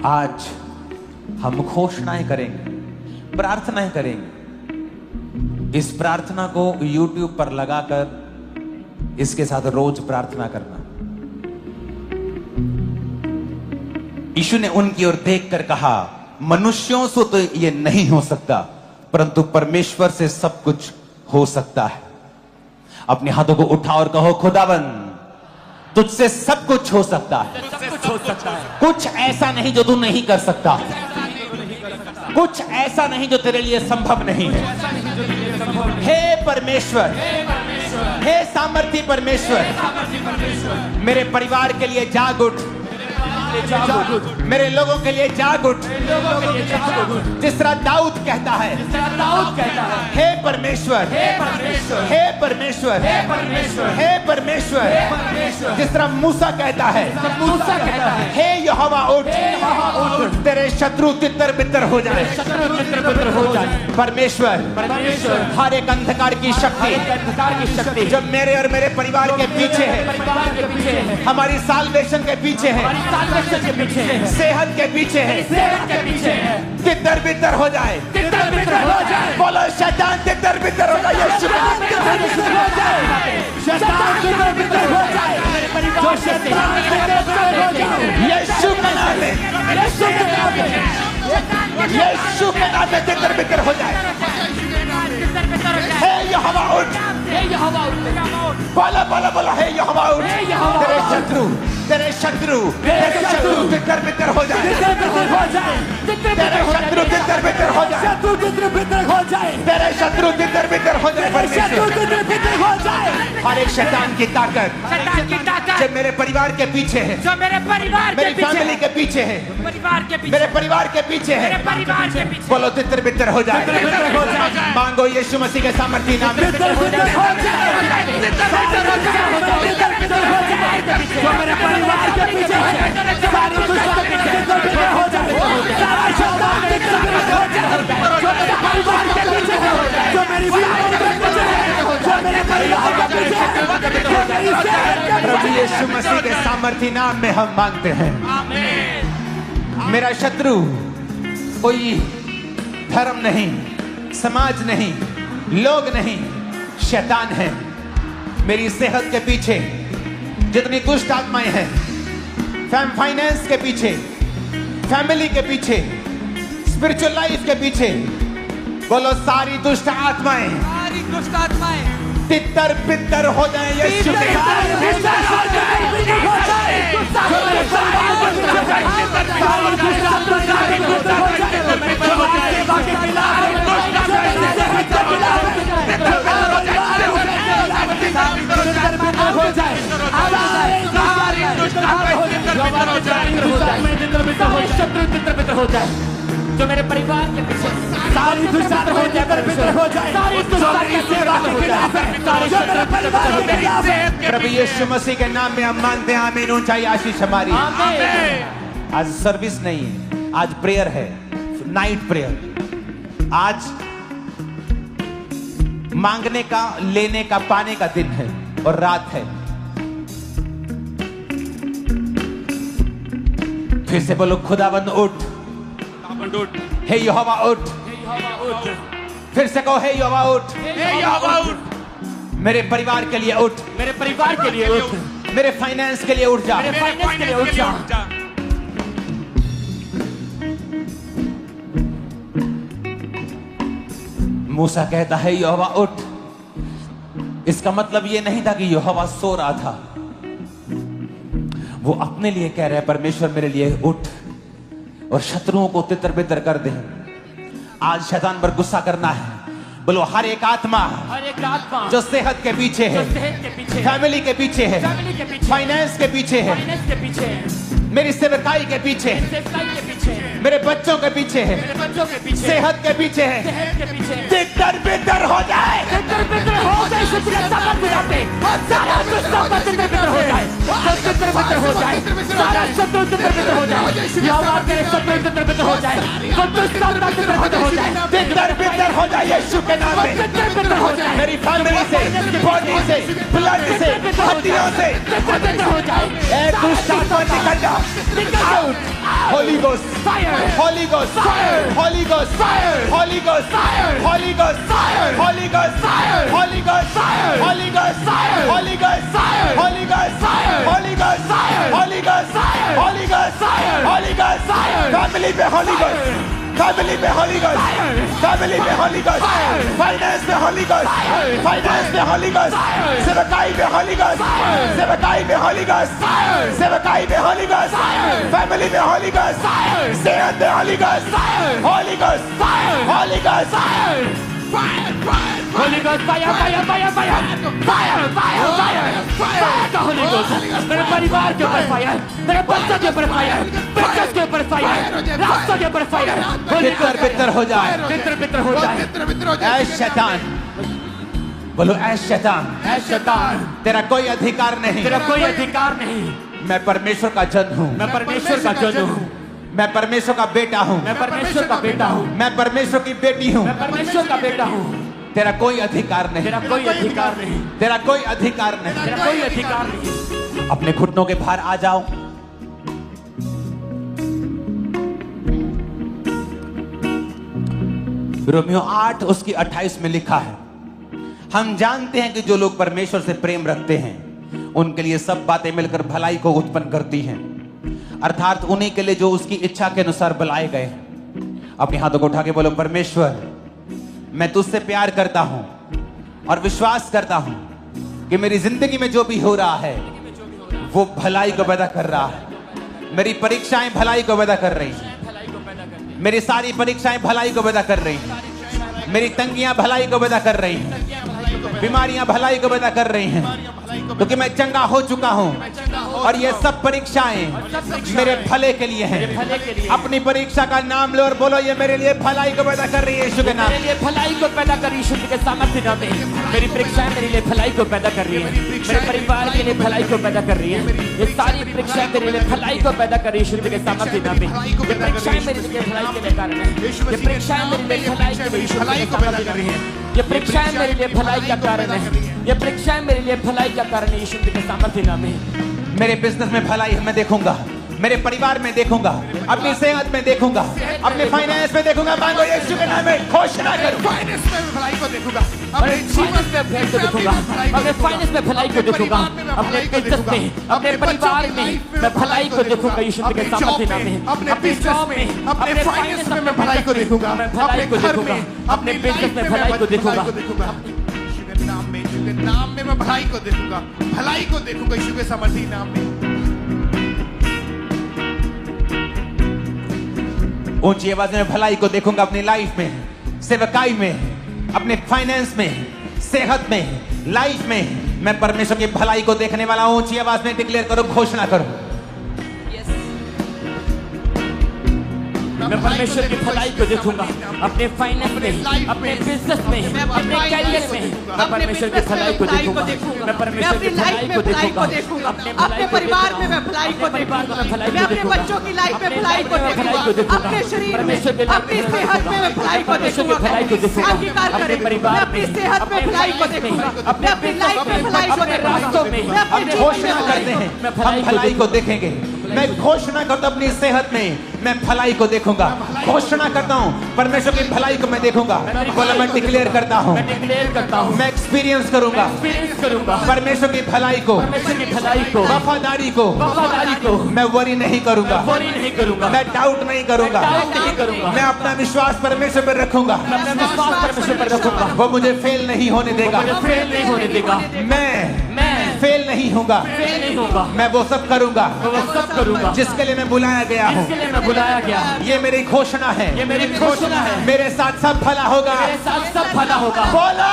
आज हम घोषणाएं करेंगे, प्रार्थनाएं करेंगे। इस प्रार्थना को YouTube पर लगाकर इसके साथ रोज प्रार्थना करना। यीशु ने उनकी ओर देखकर कहा, मनुष्यों से तो यह नहीं हो सकता, परंतु परमेश्वर से सब कुछ हो सकता है। अपने हाथों को उठाओ और कहो, खुदावंद तुझसे सब कुछ हो सकता है। कुछ ऐसा नहीं जो तू नहीं कर सकता, कुछ ऐसा नहीं जो तेरे लिए संभव नहीं है। हे परमेश्वर, हे सामर्थी परमेश्वर, मेरे परिवार के लिए जाग उठ, मेरे लोगों के लिए जाग उठ। जिस तरह दाऊद कहता है, हे परमेश्वर, हे परमेश्वर, हे परमेश्वर। जिस तरह मूसा कहता है, हे यहोवा उठ, तेरे शत्रु तितर बितर हो जाए। परमेश्वर, हर एक अंधकार की शक्ति जो मेरे और मेरे परिवार के पीछे है, हमारी साल्वेशन के पीछे है, सेहत के पीछे है, तितर बितर हो जाए। बोलो शैतान तितर बितर हो जाए, यीशु के नाम में तितर बितर हो जाए। हे यहोवा उठ, बोलो बोलो बोलो, हे यहोवा उठ। तेरे शत्रु तितर बितर हो जाए, तेरे शत्रु तितर बितर हो जाए, तेरे शत्रु तितर बितर हो जाए। हर एक शैतान की ताकत जो मेरे परिवार के पीछे है, जो मेरे परिवार, मेरी फैमिली के पीछे है, मेरे परिवार के पीछे है, बोलो तितर बितर हो जाए। मांगो यीशु मसीह के सामर्थी नाम में। परिवार के पीछे सारी हो जाए, जो मेरी प्रभु यीशु मसीह के सामर्थी नाम में हम मांगते हैं। मेरा शत्रु कोई धर्म नहीं, समाज नहीं, लोग नहीं, शैतान है। मेरी सेहत के पीछे जितनी दुष्ट आत्माएं हैं, फाइनेंस के पीछे, फैमिली के पीछे, स्पिरिचुअल लाइफ के पीछे, बोलो सारी दुष्ट आत्माएं तितर बितर हो जाए यीशु के हो जाए। जो मेरे परिवार के पीछे सारी दुष्ट हो जाए, सारी प्रभु यीशु मसीह के नाम में हम मांगते हैं। आमीन। ऊंचाई आशीष हमारी। आज सर्विस नहीं है, आज प्रेयर है, नाइट प्रेयर। आज मांगने का, लेने का, पाने का दिन है और रात है। फिर से बोलो, खुदावंद उठ, हे यहोवा उठ। फिर से कहो, हे यहोवा उठ, मेरे परिवार के लिए उठ, मेरे परिवार के लिए उठ, मेरे फाइनेंस के लिए उठ जा, मेरे फाइनेंस के लिए उठ जा। मूसा कहता है, यहोवा उठ। इसका मतलब यह नहीं था कि यहोवा सो रहा था, वो अपने लिए कह रहे हैं, परमेश्वर मेरे लिए उठ और शत्रुओं को तितर बितर कर दे। आज शैतान पर गुस्सा करना है। बोलो, हर एक आत्मा जो सेहत के पीछे है, फैमिली के पीछे है, फाइनेंस के पीछे है, मेरी सेवकाई के पीछे है, मेरे बच्चों के पीछे है, सेहत के पीछे है, तितर बितर हो जाए, तितर बितर हो जाए, सारा तितर बितर हो जाए, सारा शत्रु तितर बितर हो जाए, यहोवा तेरे शत्रु तितर बितर हो जाए, तितर बितर हो जाए यीशु के नाम में। मेरी फैमिली से, बॉडी से, ब्लड से, हड्डियों से, एक दुष्ट आत्मा निकल जा, Holy Ghost, Fire! Holy Ghost, Fire! Holy Ghost, Fire! Holy Ghost, Fire! Holy Ghost, Fire! Holy Ghost, Fire! Holy Ghost, Fire! Holy Ghost, Fire! Holy Ghost, Fire! Holy Ghost, Fire! Holy Ghost, Fire! Holy Ghost, Fire! Holy Ghost, Fire! Holy Ghost, Fire! family पे Holy Ghost, family पे Holy Ghost, Fire! family पे Holy Ghost, Fire! finance पे Holy Ghost, Fire! finance पे Holy Ghost, Fire! सेवकाई पे Holy Ghost, Fire! सेवकाई पे Holy Ghost, Fire! सेवकाई पे Holy Ghost, Fire! family पे Holy Ghost, Fire! सेहत पे Holy Ghost, Fire! Holy Ghost, Fire! Holy Ghost, Fire! Fire! Fire! Holy Ghost, fire, fire, fire, fire! Fire, fire, fire! Fire का Holy Ghost! मेरे परिवार के ऊपर फायर, मेरे बच्चों के ऊपर फायर, बिजनेस के ऊपर फायर, रास्तों के ऊपर फायर! बितर बितर हो जाए, बितर बितर हो जाए! ऐ शैतान, बोलो ऐ शैतान, ऐ शैतान, तेरा कोई अधिकार नहीं, तेरा कोई अधिकार नहीं। मैं परमेश्वर का जन हूँ, मैं परमेश्वर का जन हूँ, मैं परमेश्वर का बेटा हूँ, मैं परमेश्वर का बेटा हूँ, मैं परमेश्वर की बेटी हूँ, मैं परमेश्वर का बेटा हूँ। तेरा कोई अधिकार नहीं, तेरा कोई अधिकार नहीं, तेरा कोई अधिकार नहीं। तेरा कोई अधिकार नहीं। अपने घुटनों के बाहर आ जाओ। रोमियो 8 उसकी 28 में लिखा है, हम जानते हैं कि जो लोग परमेश्वर से प्रेम रखते हैं उनके लिए सब बातें मिलकर भलाई को उत्पन्न करती हैं, अर्थात उन्हीं के लिए जो उसकी इच्छा के अनुसार बुलाए गए हैं। अपने हाथों को उठा के बोलो, परमेश्वर मैं तुझसे प्यार करता हूं और विश्वास करता हूं कि मेरी जिंदगी में जो भी हो रहा है वो भलाई को पैदा कर रहा है। मेरी परीक्षाएं भलाई को पैदा कर रही हैं, मेरी सारी परीक्षाएं भलाई को पैदा कर रही हैं, मेरी तंगियां भलाई को पैदा कर रही हैं, बीमारियां भलाई को पैदा कर रही हैं, क्योंकि मैं चंगा हो चुका हूं और ये सब परीक्षाएं मेरे भले के लिए हैं। अपनी परीक्षा का नाम लो और बोलो, ये मेरे लिए भलाई को पैदा कर रही है यीशु के नाम। मेरे लिए भलाई को पैदा कर रही है यीशु के सामर्थ्य नाम में। मेरी परीक्षाएं मेरे लिए भलाई को पैदा कर रही है, मेरे परिवार के लिए भलाई को पैदा कर रही है। ये सारी परीक्षाएं मेरे लिए भलाई को पैदा कर रही है यीशु के सामर्थ्य नाम में। ये परीक्षाएं मेरे लिए भलाई के लिए कारण है, ये परीक्षाएं मेरे लिए भलाई के लिए यीशु के सामर्थ्य नाम में। ये परीक्षाएं मेरे लिए भलाई का कारण है, ये परीक्षाएं मेरे लिए भलाई का कारण है यीशु के सामर्थ्य नाम में। मेरे बिजनेस में भलाई मैं देखूंगा, मेरे परिवार में देखूंगा, अपनी सेहत में देखूंगा, अपने फाइनेंस में देखूंगा। मांगो यीशु के नाम में, घोषणा करूं, फाइनेंस में भलाई को देखूंगा, अपने जीवन में भलाई को देखूंगा, अपने फाइनेंस में भलाई को देखूंगा, अपने बिजनेस में, अपने परिवार में मैं भलाई को देखूंगा यीशु के सामर्थ्य नाम में। अपने जॉब में, अपने फाइनेंस में मैं भलाई को देखूंगा, मैं भलाई को देखूंगा, अपने बिजनेस में भलाई को देखूंगा। यीशु के नाम में, यीशु के नाम में मैं भलाई को देखूंगा, भलाई को देखूंगा यीशु के सामर्थ्य नाम में। ऊंची आवाज में भलाई को देखूंगा अपनी लाइफ में, सेवकाई में, अपने फाइनेंस में, सेहत में, लाइफ में। मैं परमेश्वर की भलाई को देखने वाला हूं। ऊंची आवाज में डिक्लेयर करो, घोषणा करो। मैं परमेश्वर की भलाई को देखूंगा अपने फाइनेंस में, अपने बिजनेस में, अपने कैरियर में। मैं परमेश्वर की भलाई को देखूंगा, मैं परमेश्वर की भलाई को देखूंगा, अपने परिवार में मैं भलाई को देखूंगा, मैं अपने बच्चों की लाइफ में भलाई को देखूंगा, अपने शरीर में, अपनी सेहत में मैं भलाई को देखूंगा। अंगीकार करें, मैं अपनी सेहत में भलाई को देखूंगा, मैं अपनी लाइफ में भलाई को देखूंगा, रास्तों में मैं अपनी घोषणा करते हैं, हम भलाई को देखेंगे। मैं घोषणा करता हूं अपनी सेहत में मैं भलाई को देखूंगा। घोषणा करता हूं परमेश्वर की भलाई को मैं देखूंगा। बोला, मैं डिक्लेयर करता हूं, मैं डिक्लेयर करता हूं, मैं एक्सपीरियंस करूंगा परमेश्वर की भलाई को, परमेश्वर की भलाई को, वफादारी को, वफादारी को। मैं वरी नहीं करूंगा, वरी नहीं करूंगा, मैं डाउट नहीं करूंगा, डाउट नहीं करूंगा। मैं अपना विश्वास परमेश्वर पर रखूंगा, मैं अपना विश्वास परमेश्वर पर रखूंगा, वो मुझे फेल नहीं होने देगा, मुझे फेल नहीं होने देगा। मैं फेल नहीं होगा, फेल नहीं होगा, मैं वो सब करूंगा मैं वो सब करूंगा जिसके लिए मैं बुलाया गया हूँ। जिसके लिए मैं बुलाया गया। ये मेरी घोषणा है, ये मेरी घोषणा है। मेरे साथ सब भला होगा, मेरे साथ सब भला होगा। बोला,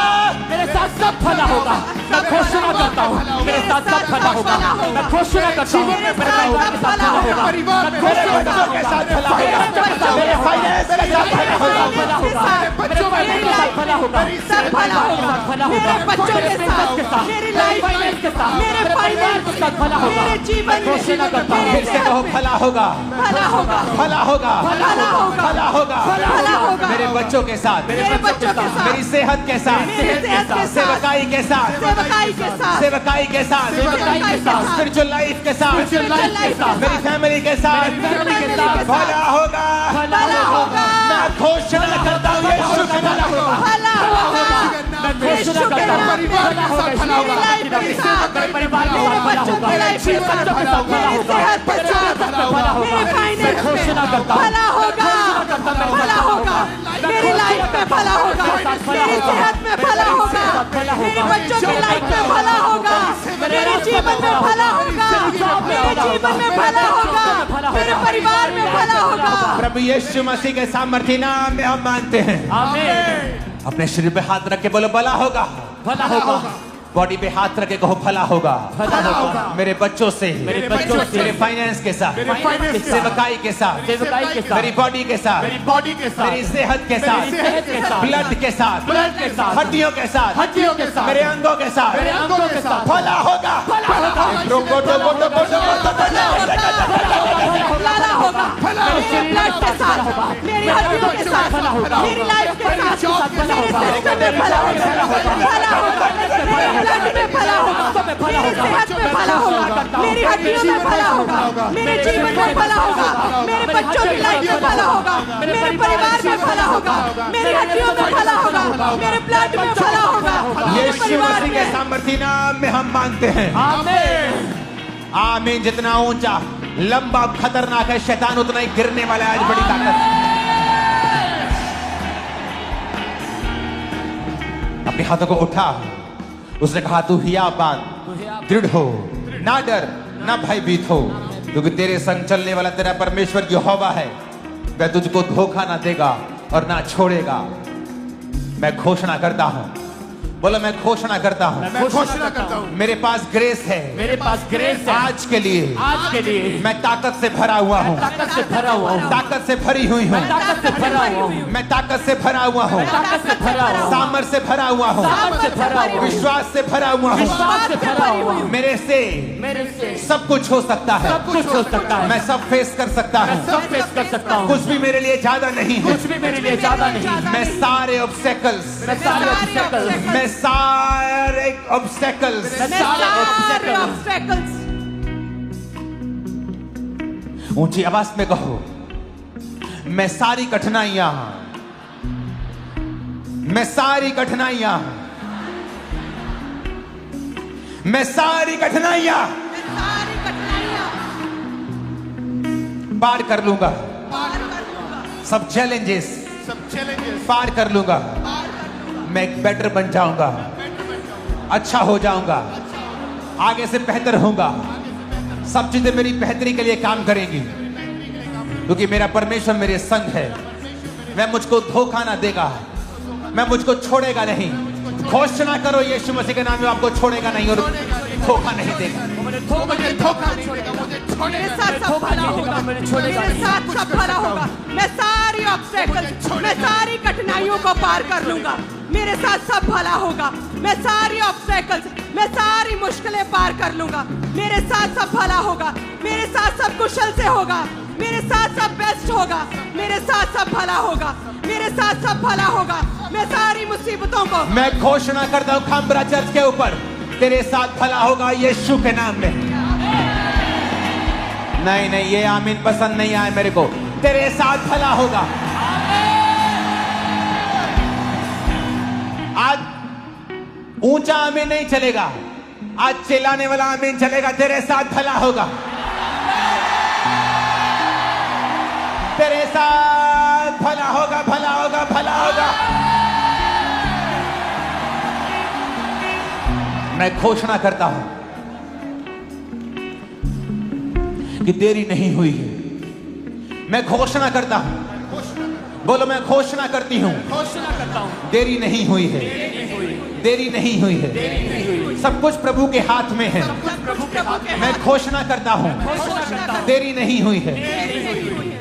मेरे साथ सब भला होगा। मैं घोषणा करता हूँ, मेरे साथ सब भला होगा। मैं घोषणा करता हूँ, मेरे परिवार के साथ भला होगा। मेरे बच्चों के साथ भला होगा, मेरे फाइनेंस के साथ भला होगा। भला होगा, मेरे बच्चों में मेरे साथ भला होगा, सब भला होगा, भला होगा, मेरे बच्चों के साथ, मेरी लाइफ फाइनेंस के साथ, मेरे परिवार के साथ भला होगा। मेरे जीवन में, घोषणा करता हूं, फिर से कहो भला होगा, भला होगा, भला होगा, भला होगा, भला होगा, भला होगा, मेरे बच्चों के साथ, मेरे बच्चों के साथ, मेरी सेहत के साथ, मेरी सेहत के साथ, सेवकाई के साथ, सेवकाई के साथ, सेवकाई के साथ, सेवकाई के साथ, स्पिरिचुअल लाइफ के साथ, Spiritual life के साथ, मेरी फैमिली के साथ family के साथ, भला होगा, भला होगा, मैं घोषणा करता हूँ यीशु का भला होगा। भला होगा, मैं घोषणा करता हूं, परिवार के साथ भला होगा, मेरी लाइफ के साथ, मेरे परिवार के मेरे साथ भला बच्चों होगा, की लाइफ के मेरे साथ, बच्चों के साथ भला मेरी होगा, सेहत के साथ भला होगा, मेरे फाइनेंस मैं घोषणा में करता हूं, भला होगा, भला होगा, मेरी लाइफ में भला होगा, मेरी सेहत में भला होगा, मेरे बच्चों की लाइफ में भला होगा, मेरे जीवन में भला होगा, मेरे जीवन में भला होगा, मेरे परिवार में भला होगा। प्रभु यीशु मसीह के सामर्थ्य नाम में हम मानते हैं। आमीन। अपने शरीर पे हाथ रख के बोलो भला होगा। भला होगा, बॉडी पे हाथ रख के कहो भला होगा। भला होगा, मेरे बच्चों से, मेरे बच्चों से, मेरे फाइनेंस के साथ, मेरे फाइनेंस के साथ, सेवकाई के साथ, सेवकाई के साथ, मेरी बॉडी के साथ, मेरी बॉडी के साथ, मेरी सेहत के साथ, मेरी सेहत के साथ, ब्लड के साथ, ब्लड के साथ, हड्डियों के साथ, हड्डियों के साथ, मेरे अंगों के साथ मेरे अंगों के साथ भला होगा। भला होगा, मेरे ब्लड के साथ, मेरी हड्डियों के साथ, मेरी लाइफ के साथ, मेरे सिस्टम में भला होगा, भला होगा, मेरे ब्लड में भला होगा, मेरी सेहत में भला होगा, मेरी हड्डियों में भला होगा, मेरे जीवन में भला होगा, मेरे बच्चों की लाइफ में भला होगा, मेरे परिवार में भला होगा, मेरी हड्डियों में भला होगा, मेरे ब्लड में भला होगा, मेरे यीशु परिवार मसीह के में। सामर्थ्य नाम में हम मानते हैं। आमीन। आमीन। जितना ऊंचा, लंबा, खतरनाक है शैतान, उतना ही गिरने वाला है। आज बड़ी ताकत। अपने हाथों को उठा। उसने कहा तू हियाबान, दृढ़ हो, ना डर, ना भयभीत हो, क्योंकि तेरे संग चलने वाला तेरा परमेश्वर यहोवा है। वह तुझको धोखा ना देगा और ना छोड़ेगा। मैं घोषणा करता हूं, बोलो मैं घोषणा करता हूं, मैं घोषणा करता हूँ, मेरे पास ग्रेस है। मेरे पास ग्रेस है आज के लिए आज के लिए। मैं ताकत से भरा हुआ हूँ, ताकत से भरा हुआ हूँ, ताकत से भरी हुई हूँ, ताकत से भरा हुआ हूँ, मैं ताकत से भरा हुआ हूँ, ताकत से भरा हुआ हूँ, सामर्थ से भरा हुआ हूँ, सामर्थ से भरा हुआ हूँ, विश्वास से भरा हुआ हूँ। विश्वास से भरा हुआ हूँ। मेरे से मेरे से सब कुछ हो सकता है। सब कुछ हो सकता है। मैं सब फेस कर सकता मैं हूँ। सब फेस कर सकता हूँ। कुछ भी मेरे लिए ज्यादा नहीं है। कुछ भी मेरे लिए ज्यादा नहीं है। मैं सारे ऑब्स्टेकल्स, मैं सारे obstacles, मैं सारे ऑब्स्टेकल्स, मैं सारे obstacles, ऊंची आवाज में कहो, मैं सारी कठिनाइयां, मैं सारी कठिनाइयां, मैं सारी कठिनाइयां सारी कठिनाइयां पार कर लूंगा। पार कर लूंगा, सब चैलेंजेस सब चैलेंजेस पार कर लूंगा। पार कर लूंगा, मैं एक बेटर बन जाऊंगा, अच्छा हो जाऊंगा, आगे से बेहतर होऊंगा। सब चीजें मेरी बेहतरी के लिए काम करेंगी, क्योंकि मेरा परमेश्वर मेरे संग है। वह मुझको धोखा ना देगा, मैं मुझको छोड़ेगा नहीं। घोषणा करो यीशु मसीह के नाम में, आपको छोड़ेगा नहीं और धोखा नहीं देगा। मुझे धोखा नहीं देगा, मुझे मेरे छोड़ेगा साथ सब भला होगा, मेरे साथ सब भला होगा। मैं सारी ऑब्स्टेकल्स, मैं सारी कठिनाइयों को पार कर लूंगा। मेरे साथ सब भला होगा। मैं सारी ऑब्स्टेकल्स, मैं सारी मुश्किलें पार कर लूंगा। मेरे साथ सब भला होगा, मेरे साथ सब कुशल से होगा, मेरे साथ सब बेस्ट होगा, मेरे साथ सब भला होगा, मेरे साथ सब भला होगा। मैं सारी मुसीबतों को, मैं घोषणा करता हूं खामबरा चर्च के ऊपर, तेरे साथ भला होगा यीशु के नाम में। नहीं नहीं, ये आमीन पसंद नहीं आया मेरे को। तेरे साथ भला होगा। आज ऊंचा आमीन नहीं चलेगा, आज चिल्लाने वाला आमीन चलेगा। तेरे साथ भला होगा, तेरे साथ भला होगा, भला होगा, भला होगा। मैं घोषणा करता हूं कि देरी नहीं हुई है। मैं घोषणा करता हूं, बोलो मैं घोषणा करती हूं, घोषणा करता हूँ, देरी नहीं हुई है, देरी नहीं हुई है। सब कुछ प्रभु के हाथ में है। प्रभु के हाथ में। मैं घोषणा करता हूं, घोषणा करता हूँ, देरी नहीं हुई है।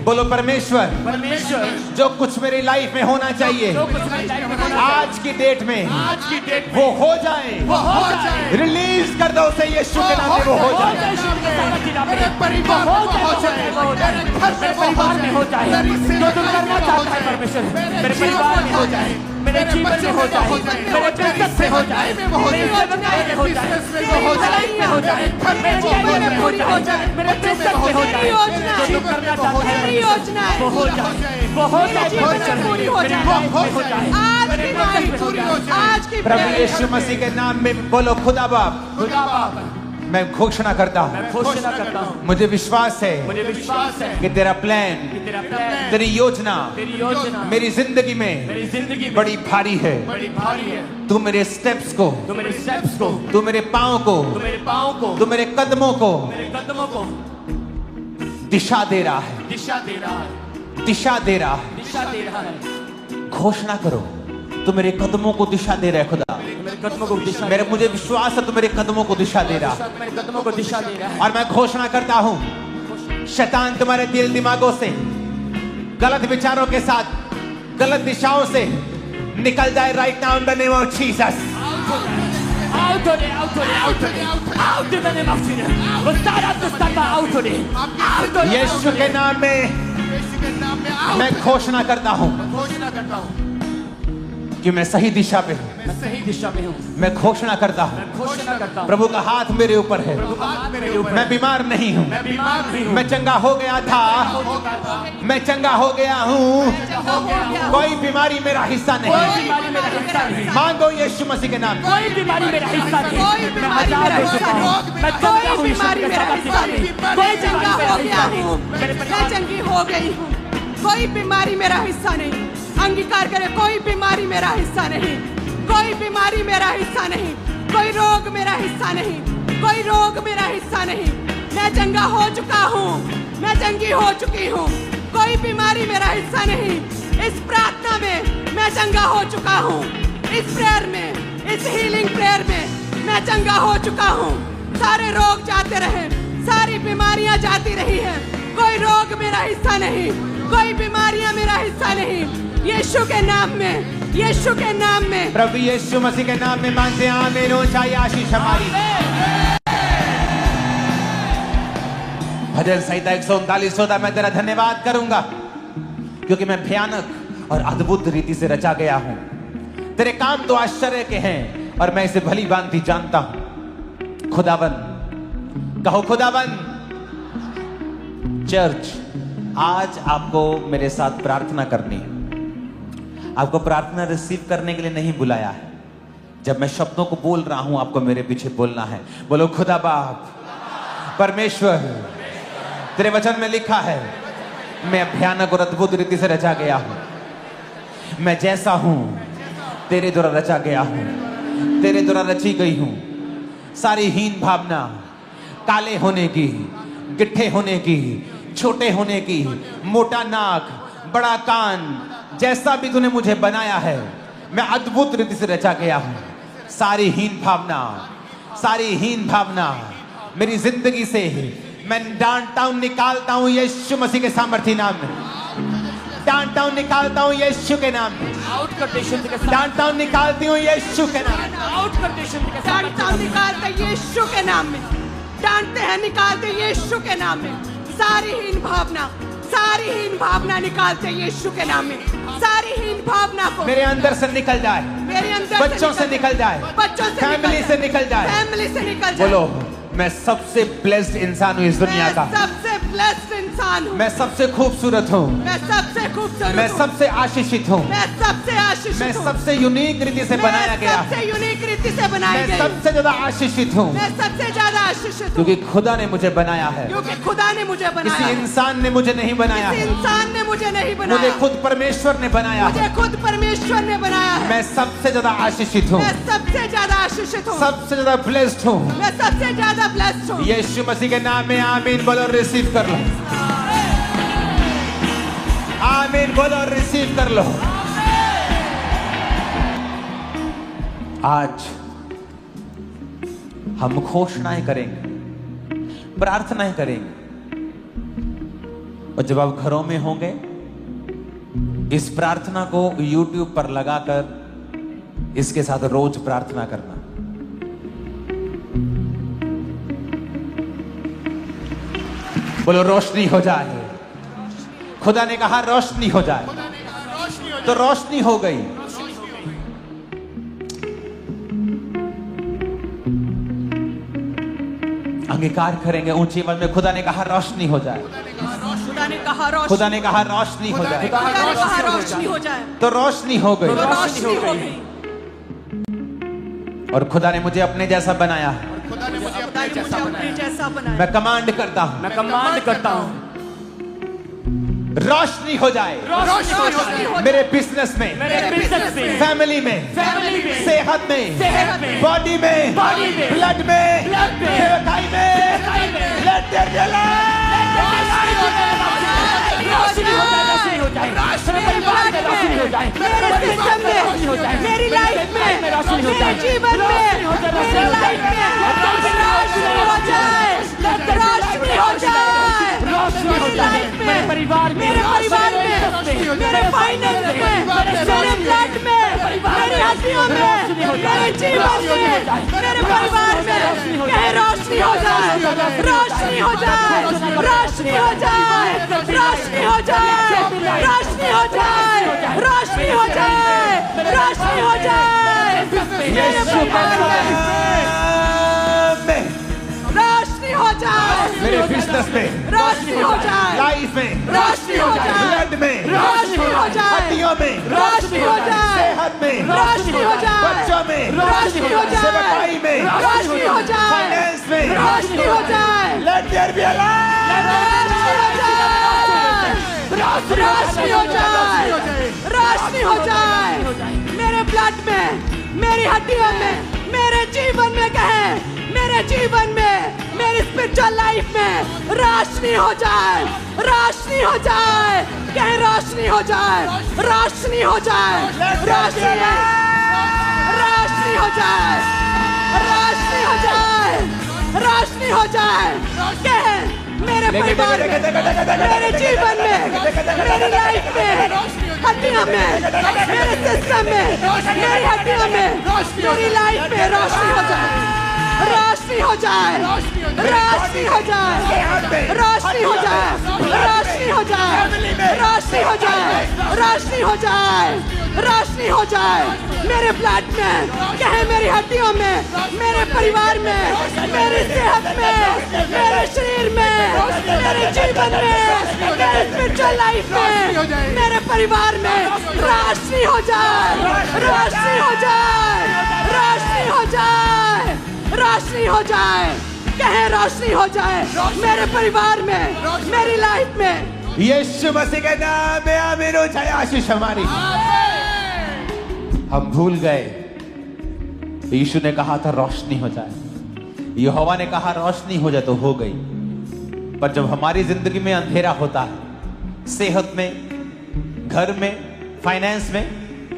बोलो परमेश्वर, परमेश्वर जो कुछ मेरी लाइफ में होना चाहिए जो कुछ मेरी लाइफ में होना आज की डेट में आज की डेट वो हो जाए, वो हो जाए। रिलीज कर दो उसे यीशु के नाम में, वो हो जाए। मेरे परिवार में हो जाए, मेरे घर में परिवार में हो जाए, जो तुम करना चाहता है परमेश्वर मेरे परिवार में हो जाए, मेरे जीवन में हो जाए, मेरे बिजनेस में हो जाए, मेरे योजनाएं में हो जाए, मेरे लाइफ में हो जाए, मेरे जीवन में हो जाए, मेरे बिजनेस में हो जाए, जो तुम करना चाहता है मेरी योजनाएं वो हो जाए, वो हो जाए, जीवन में पूरी हो जाए, हो जाए, आज की नाइट, आज की प्रभु prayer, यीशु मसीह के नाम में बोलो खुदा बाप, खुदा बाप मैं घोषणा करता हूँ, मैं घोषणा करता हूँ, मुझे विश्वास है मुझे विश्वास है कि तेरा प्लान, कि तेरा प्लान, तेरी योजना तेरी योजना मेरी जिंदगी में मेरी जिंदगी में बड़ी भारी है। बड़ी भारी है। तू मेरे स्टेप्स को, तू मेरे स्टेप्स को, तू मेरे पाँव को, तू मेरे पाँव को, तू मेरे कदमों को मेरे कदमों को दिशा दे रहा है, दिशा दे रहा है, दिशा दे रहा है। दिशा दे रहा है। घोषणा करो, तू मेरे कदमों को दिशा दे रहा है खुदा। मेरे कदमों को दिशा मेरे मुझे विश्वास है तू मेरे कदमों को दिशा दे रहा है। मेरे कदमों को दिशा दे रहा है। और मैं घोषणा करता हूँ, शैतान तुम्हारे दिल दिमागों से, गलत विचारों के साथ, गलत दिशाओं से निकल जाए right now in the name of Jesus. Out of it, out of it, out of it, out in the name of Jesus. वो सारा दुष्टता out of it, out of it. यीशु के नाम में यीशु के नाम में आओ। मैं घोषणा करता हूँ घोषणा करता हूँ कि मैं सही दिशा पे हूँ। मैं सही दिशा में हूँ। मैं घोषणा करता हूँ मैं घोषणा करता हूँ। प्रभु का हाथ मेरे ऊपर है। हाथ मेरे ऊपर। मैं बीमार नहीं हूँ, मैं बीमार भी हूँ। मैं चंगा हो गया था, मैं चंगा हो गया हूँ। कोई बीमारी मेरा हिस्सा कोई नहीं। बीमारी मेरा हिस्सा नहीं। मांगो यीशु मसीह के नाम। कोई बीमारी मेरा हिस्सा नहीं। कोई मैं बीमारी आजाद मेरा हो चुका हिस्सा हूँ। नहीं। मैं चंगा कोई हूँ। बीमारी ईश्वर के मेरा साथ हिस्सा नहीं। नहीं। कोई मैं चंगा बीमारी मेरा हो गया हिस्सा नहीं। हूँ, मेरे मैं परिवार चंगी हो गई हूँ। कोई बीमारी मेरा हिस्सा नहीं। अंगीकार करे, कोई बीमारी मेरा हिस्सा नहीं। कोई बीमारी मेरा हिस्सा नहीं। कोई रोग मेरा हिस्सा नहीं। कोई रोग मेरा हिस्सा नहीं। मैं चंगा हो चुका हूँ, मैं चंगी हो चुकी हूँ। कोई बीमारी मेरा हिस्सा नहीं। इस प्रार्थना में मैं चंगा हो चुका हूँ। इस प्रेयर में, इस हीलिंग प्रेयर में मैं चंगा हो चुका हूँ। सारे रोग जाते रहे, सारी बीमारियां जाती रही हैं। कोई रोग मेरा हिस्सा नहीं, कोई बीमारियां मेरा हिस्सा नहीं। यीशु के नाम में, यीशु के नाम में, प्रभु यीशु मसीह के नाम में मांगते हैं आमीन। हो जाए आशीष हमारी। भजन संहिता 139 होता, मैं तेरा धन्यवाद करूंगा क्योंकि मैं भयानक और अद्भुत रीति से रचा गया हूं। तेरे काम तो आश्चर्य के हैं और मैं इसे भली भांति जानता हूं। खुदावन, कहो खुदावन। चर्च, आज आपको मेरे साथ प्रार्थना करनी है। आपको प्रार्थना रिसीव करने के लिए नहीं बुलाया है। जब मैं शब्दों को बोल रहा हूं, आपको मेरे पीछे बोलना है। बोलो खुदा बाप, परमेश्वर, तेरे वचन में लिखा है मैं भयानक और अद्भुत रीति से रचा गया हूं। मैं जैसा हूं तेरे द्वारा रचा गया हूं, तेरे द्वारा रची गई हूं। सारी हीन भावना, काले होने की, गिट्ठे होने की, छोटे होने की, मोटा नाक, बड़ा कान, जैसा भी तूने मुझे बनाया है, मैं अद्भुत रीति से रचा गया हूं। सारी हीन भावना, सारी हीन भावना मेरी जिंदगी से मैं डांटता हूं, निकालता हूं यीशु मसीह के सामर्थ्य नाम में। डांटता हूं, निकालता हूं यीशु के नाम में। आउट कर दे यीशु के साथ। डांटता हूं, निकालती हूं यीशु के नाम में। आउट कर दे यीशु के साथ। डांटता हूं, निकालते यीशु के नाम में। डांटते हैं, निकालते यीशु के नाम में। सारी हीन भावना, सारी हीन भावना निकालते यीशु के नाम में। सारी हीन भावना को मेरे अंदर से निकल जाए, मेरे अंदर बच्चों से निकल जाए, बच्चों से फैमिली से निकल जाए। फैमिली से निकल जाए। बोलो, मैं सबसे ब्लेस्ड इंसान हूं इस दुनिया का। मैं सबसे ब्लेस्ड इंसान हूँ। मैं सबसे खूबसूरत हूं। मैं सबसे खूबसूरत मैं हूँ। सबसे आशीषित हूं। मैं सबसे आशीषित मैं हूँ। सबसे यूनिक रीति से बनाया गया हूं। सबसे यूनिक रीति से बनाई मैं गई। सबसे ज्यादा आशीषित हूं मैं सबसे ज्यादा आशीषित हूँ क्योंकि खुदा ने मुझे बनाया है। क्योंकि खुदा ने मुझे बनाया किसी है। इंसान ने मुझे नहीं बनाया किसी है। इंसान ने मुझे नहीं बनाया। मुझे खुद परमेश्वर ने बनाया मुझे है। खुद परमेश्वर ने बनाया है। मैं सबसे ज्यादा आशीषित हूं, मैं सबसे ज्यादा आशीषित हूँ। सबसे ज्यादा ब्लेस्ड हूं। मैं सबसे ज्यादा ब्लेस्ड हूँ। यीशु मसीह के नाम में आमीन बोलो, रिसीव कर लो। आमीन बोलो, रिसीव कर लो। आज हम घोषणाएं करेंगे, प्रार्थनाएं करेंगे। और जब आप घरों में होंगे, इस प्रार्थना को YouTube पर लगाकर इसके साथ रोज प्रार्थना करना। बोलो रोशनी हो जाए। खुदा ने कहा रोशनी हो जाए, तो रोशनी हो गई। अंगीकार करेंगे ऊंची आवाज में, खुदा ने कहा रोशनी हो जाए। खुदा ने कहा रोशनी, खुदा ने कहा रोशनी हो जाए, खुदा ने कहा रोशनी हो जाए, तो रोशनी हो गई। तो रोशनी हो गई। और खुदा ने मुझे अपने जैसा बनाया। खुदा ने मुझे खुदा ने मुझे अपने जैसा बनाया। मैं कमांड करता हूं, मैं कमांड करता हूं, रोशनी हो जाए रोशनी हो मेरे बिजनेस में, मेरे बिजनेस में, फैमिली में, फैमिली में, सेहत में, सेहत में, बॉडी में, बॉडी में, ब्लड में, ब्लड में, सेवकाई में, सेवकाई में, लेट देयर बी रोशनी हो जाए, रोशनी हो जाए, मेरे परिवार में रोशनी हो जाए, मेरे सिस्टम में, मेरी लाइफ में, रोशनी हो जाए, मेरे जीवन में, मेरे लाइफ में रोशनी हो जाए, रोशनी हो जाए, रोशनी हो जाए, मेरे परिवार में, मेरे परिवार में, मेरे फाइनेंस में, मेरे ब्लड में, मेरी हड्डियों में, मेरे जीवन में, मेरे परिवार में कहीं रोशनी हो जाए, रोशनी हो जाए, रोशनी हो जाए, रोशनी हो जाए, रोशनी हो जाए, रोशनी हो जाए, रोशनी हो जाए, मेरे परिवार में रोशनी हो जाए, मेरे बिजनेस में, रोशनी हो जाए, लाइफ में, रोशनी हो जाए, ब्लड में, रोशनी हो जाए, हड्डियों में, रोशनी हो जाए, सेहत में, रोशनी हो जाए, बच्चों में, रोशनी हो जाए, सेवकाई में, रोशनी हो जाए, फाइनेंस में, रोशनी हो जाए, लेट देयर बी रोशनी हो जाए, रोशनी हो जाए, मेरे ब्लड में, मेरी हड्डियों में, मेरे जीवन में कहे, मेरे जीवन में, मेरी स्पिरिचुअल लाइफ में रोशनी हो जाए, रोशनी हो जाए, कहे रोशनी हो जाए, रोशनी हो जाए, रोशनी, रोशनी हो जाए, रोशनी हो जाए, रोशनी हो जाए, कहे मेरे परिवार में, मेरे जीवन में, मेरी लाइफ में, हड्डियों में, मेरे सिस्टम में, मेरी हड्डियों में, मेरी लाइफ में रोशनी हो जाए, रोशनी हो जाए, रोशनी हो जाए, रोशनी हो जाए, रोशनी हो जाए, रोशनी हो जाए, रोशनी हो जाए, रोशनी हो जाए, मेरे ब्लड में, कहे मेरी हड्डियों में, मेरे परिवार में, मेरी सेहत में, मेरे शरीर में, मेरे जीवन में, मेरे स्पिरिचुअल लाइफ में, मेरे परिवार में रोशनी हो जाए, रोशनी हो जाए, रोशनी हो जाए, रोशनी हो जाए, कहे रोशनी हो जाए, मेरे परिवार में, मेरी लाइफ में, यीशु मसीह के नाम में आमीन हो जाए। आशीष हमारी, हम भूल गए यीशु ने कहा था रोशनी हो जाए, यहोवा ने कहा रोशनी हो जाए, तो हो गई। पर जब हमारी जिंदगी में अंधेरा होता है, सेहत में, घर में, फाइनेंस में,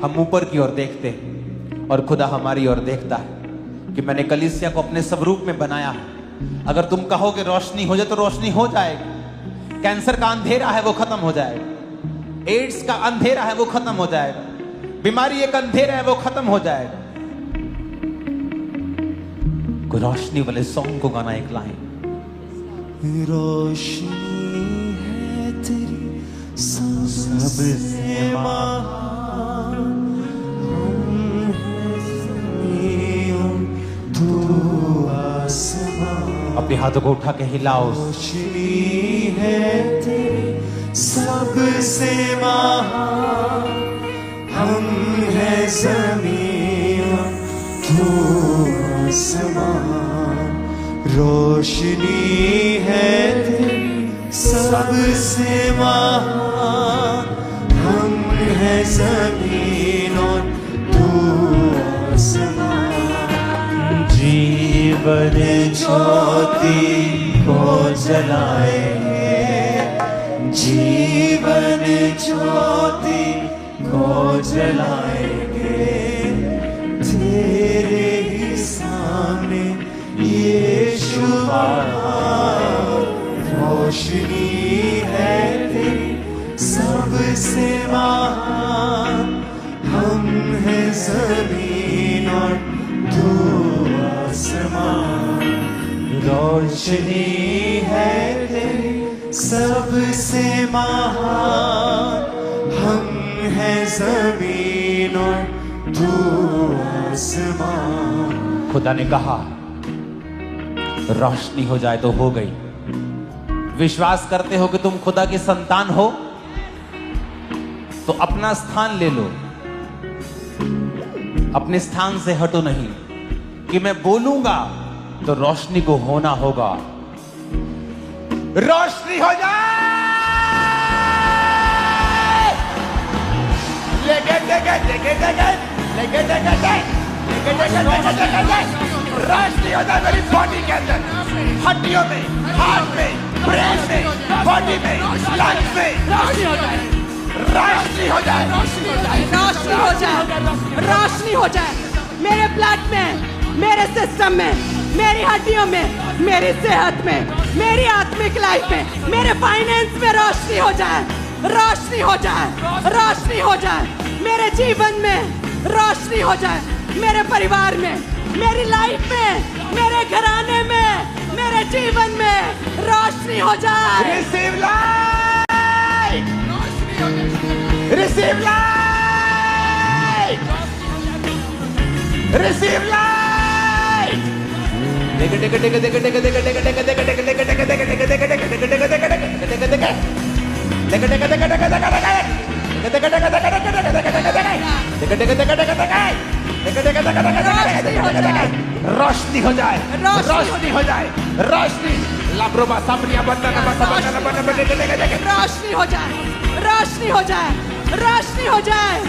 हम ऊपर की ओर देखते हैं और खुदा हमारी ओर देखता है कि मैंने कलीसिया को अपने स्वरूप में बनाया है। अगर तुम कहोगे रोशनी हो जाए, तो रोशनी हो जाएगी। कैंसर का अंधेरा है, वो खत्म हो जाएगा। एड्स का अंधेरा है, वो खत्म हो जाएगा। बीमारी एक अंधेरा है, वो खत्म हो जाएगा। कोई रोशनी वाले सॉन्ग को गाना एक लाइन। रोशनी है तेरी सबसे महान, हम हैं ज़मीन, तू आसमान। अपने हाथों को उठा के हिलाओ। रोशनी है तेरी सबसे महान, हम हैं ज़मीन, तू आसमान। रोशनी है तेरी सबसे महान, हम हैं ज़मीन और तू आसमान। जीवन ज्योति को जलाएंगे, जीवन ज्योति को जलाएंगे, तेरे ही सामने यीशु रोशनी है तेरी सबसे महान, हम हैं जमीन और तू आसमान। रोशनी है तेरी सबसे महान, हम हैं जमीन और तू आसमान। खुदा ने कहा रोशनी हो जाए तो हो गई। विश्वास करते हो कि तुम खुदा की संतान हो तो अपना स्थान ले लो, अपने स्थान से हटो नहीं कि मैं बोलूंगा तो रोशनी को होना होगा। रोशनी हो जाए। रोशनी हो जाए मेरी बॉडी के अंदर, हड्डियों में, हाथ में, ब्रेन में, बॉडी में, लंग्स में। रोशनी हो जाए, रोशनी हो जाए, रोशनी हो जाए, रोशनी हो जाए मेरे ब्लड में, मेरे सिस्टम में, मेरी हड्डियों में, मेरी सेहत में, मेरी आत्मिक लाइफ में, मेरे फाइनेंस में रोशनी हो जाए, रोशनी हो जाए, रोशनी हो जाए मेरे जीवन में, रोशनी हो जाए मेरे परिवार में, मेरी लाइफ में, मेरे घराने में, मेरे जीवन में रोशनी हो जाए। Receive light, receive light, receive light. देख देख देख देख देख देख देख देख देख देख देख देख देख देख रोशनी हो जाए, रोशनी हो जाए, रोशनी। लाब्रोबा सामरिया बंदा ना बसा बंदा ना बंदा रोशनी हो जाए, रोशनी हो जाए, रोशनी हो जाए,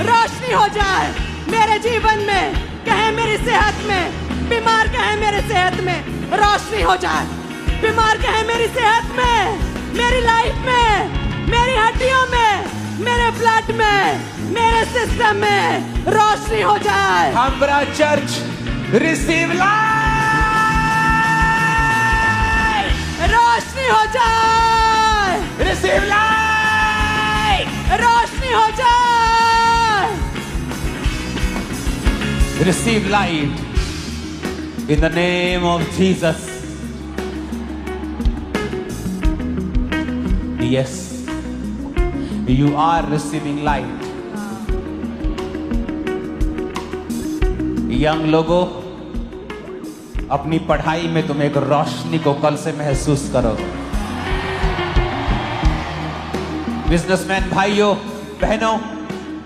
रोशनी हो जाए मेरे जीवन में, कहे मेरी सेहत में, बीमार कहे मेरे सेहत में, रोशनी हो जाए। बीमार कहे मेरी सेहत में, मेरी लाइफ में, मेरी हड्डियों में, मेरे ब्लड में, मेरे सिस्टम में रोशनी हो जाए। हमारा चर्च रिसीव लाइट, रोशनी हो जाए, रिसीव लाइट, रोशनी हो जाए। Receive light in the name of Jesus. Yes, you are receiving light. Young लोगों, अपनी पढ़ाई में तुम एक रोशनी को कल से महसूस करो। बिजनेसमैन भाइयों बहनों,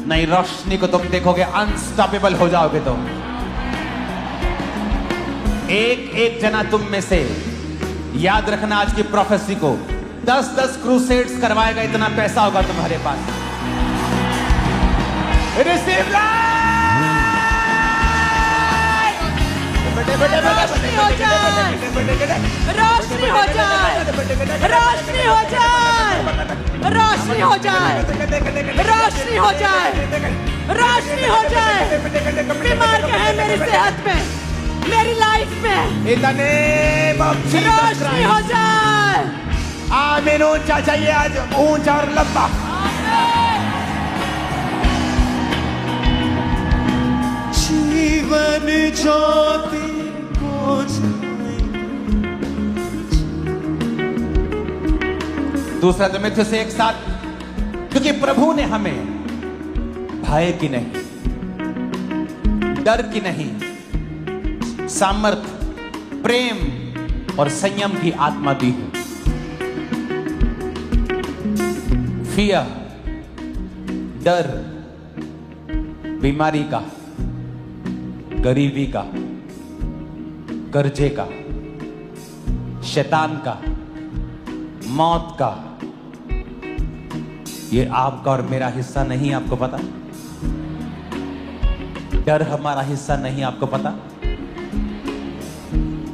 नई रोशनी को तुम देखोगे, अनस्टॉपेबल हो जाओगे तुम। एक एक जना तुम में से, याद रखना आज की प्रोफेसी को, 10-10 क्रूसेड्स करवाएगा, इतना पैसा होगा तुम्हारे पास। रिसीव लाइट, रोशनी हो जाए, रोशनी हो जाए, रोशनी हो जाए, रोशनी हो जाए, रोशनी हो जाए, रोशनी हो जाए। बीमार कहे मेरी सेहत में, मेरी लाइफ में, In the name of Jesus रोशनी हो Christ. जाए। आमीन। ऊंचा चाहिए आज, ऊंचा और लंबा। जीवन ज्योति को दूसरा तिमुथियुस से एक साथ, क्योंकि प्रभु ने हमें भय की नहीं, डर की नहीं, सामर्थ, प्रेम और संयम की आत्मा दी है। फियर, डर, बीमारी का, गरीबी का, कर्जे का, शैतान का, मौत का, ये आपका और मेरा हिस्सा नहीं। आपको पता? डर हमारा हिस्सा नहीं। आपको पता?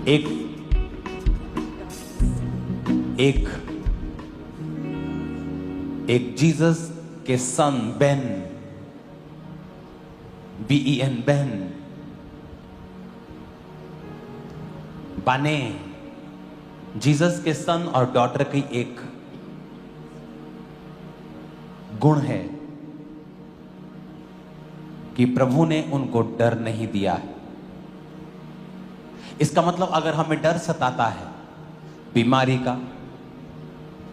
एक एक एक जीसस के सन बेन, BEN, बेन, जीसस के सन और डॉटर की एक गुण है कि प्रभु ने उनको डर नहीं दिया है। इसका मतलब अगर हमें डर सताता है बीमारी का,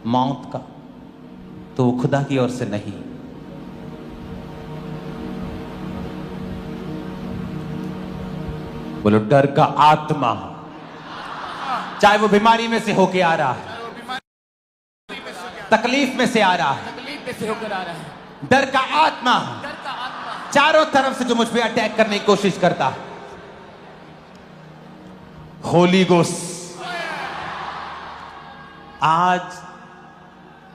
मौत का, तो वो खुदा की ओर से नहीं। बोलो डर का आत्मा, चाहे वो बीमारी में से होके आ रहा है, तकलीफ में से आ रहा है, तकलीफ में से होकर आ रहा है, डर का आत्मा डर का आत्मा चारों तरफ से जो मुझ पे अटैक करने की कोशिश करता है, होली गोस्ट आज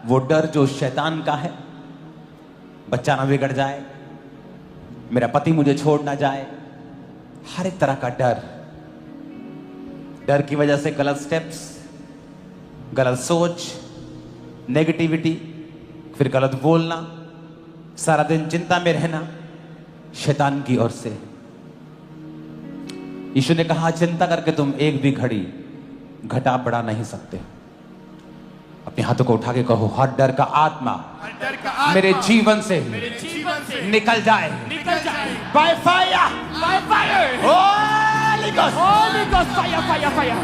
वो डर जो शैतान का है, बच्चा ना बिगड़ जाए, मेरा पति मुझे छोड़ ना जाए, हर एक तरह का डर, डर की वजह से गलत स्टेप्स, गलत सोच, नेगेटिविटी, फिर गलत बोलना, सारा दिन चिंता में रहना, शैतान की ओर से। यीशु ने कहा चिंता करके तुम एक भी घड़ी घटा बढ़ा नहीं सकते। अपने हाथों को उठा के कहो हर डर का आत्मा डर का आत्मा मेरे जीवन से मेरे जीवन से निकल जाए निकल जाए by fire, by fire. Holi ghost, Holi ghost fire fire fire,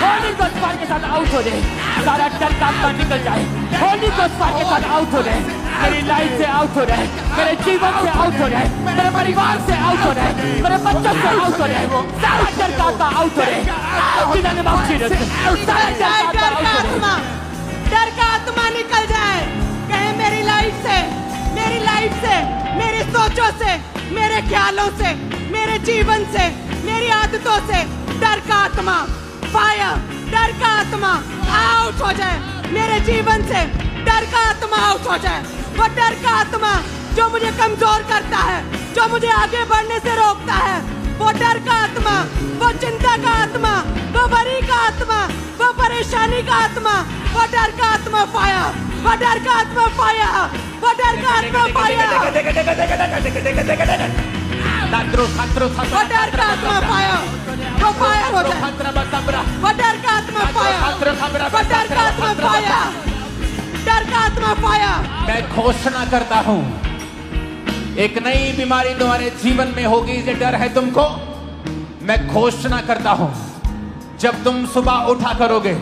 Holi ghost fire के साथ आउट हो जाए, सारा डर का आत्मा निकल जाए, होली गोस्ट फायर के साथ आउट हो जाए, मेरी लाइफ से आउट हो जाए, मेरे जीवन से आउट हो जाए, मेरे परिवार से आउट हो जाए, मेरे बच्चों से आउट हो जाए, सारा डर का आत्मा आउट हो जाए, सारा डर का आत्मा आउट हो जाए, डर का आत्मा निकल जाए। कहे मेरी लाइफ से, मेरी लाइफ से, मेरी सोचों से, मेरे ख्यालों से, मेरे जीवन से, मेरी आदतों से डर का आत्मा फायर, डर का आत्मा आउट हो जाए, मेरे जीवन से डर का आत्मा आउट हो जाए। वो डर का आत्मा जो मुझे कमजोर करता है, जो मुझे आगे बढ़ने से रोकता है, वो डर का आत्मा, वो चिंता का आत्मा, वो वरी का आत्मा, वो परेशानी का आत्मा, वो डर का आत्मा फायर, वो डर का आत्मा फायर, वो डर का आत्मा फायर, वो डर का आत्मा फायर, वो फायर हो जाए, वो डर का आत्मा फायर, वो डर का आत्मा फायर, डर का आत्मा फायर। मैं घोषणा करता हूं एक नई बीमारी तुम्हारे जीवन में होगी, ये डर है तुमको। मैं घोषणा करता हूं जब तुम सुबह उठा करोगे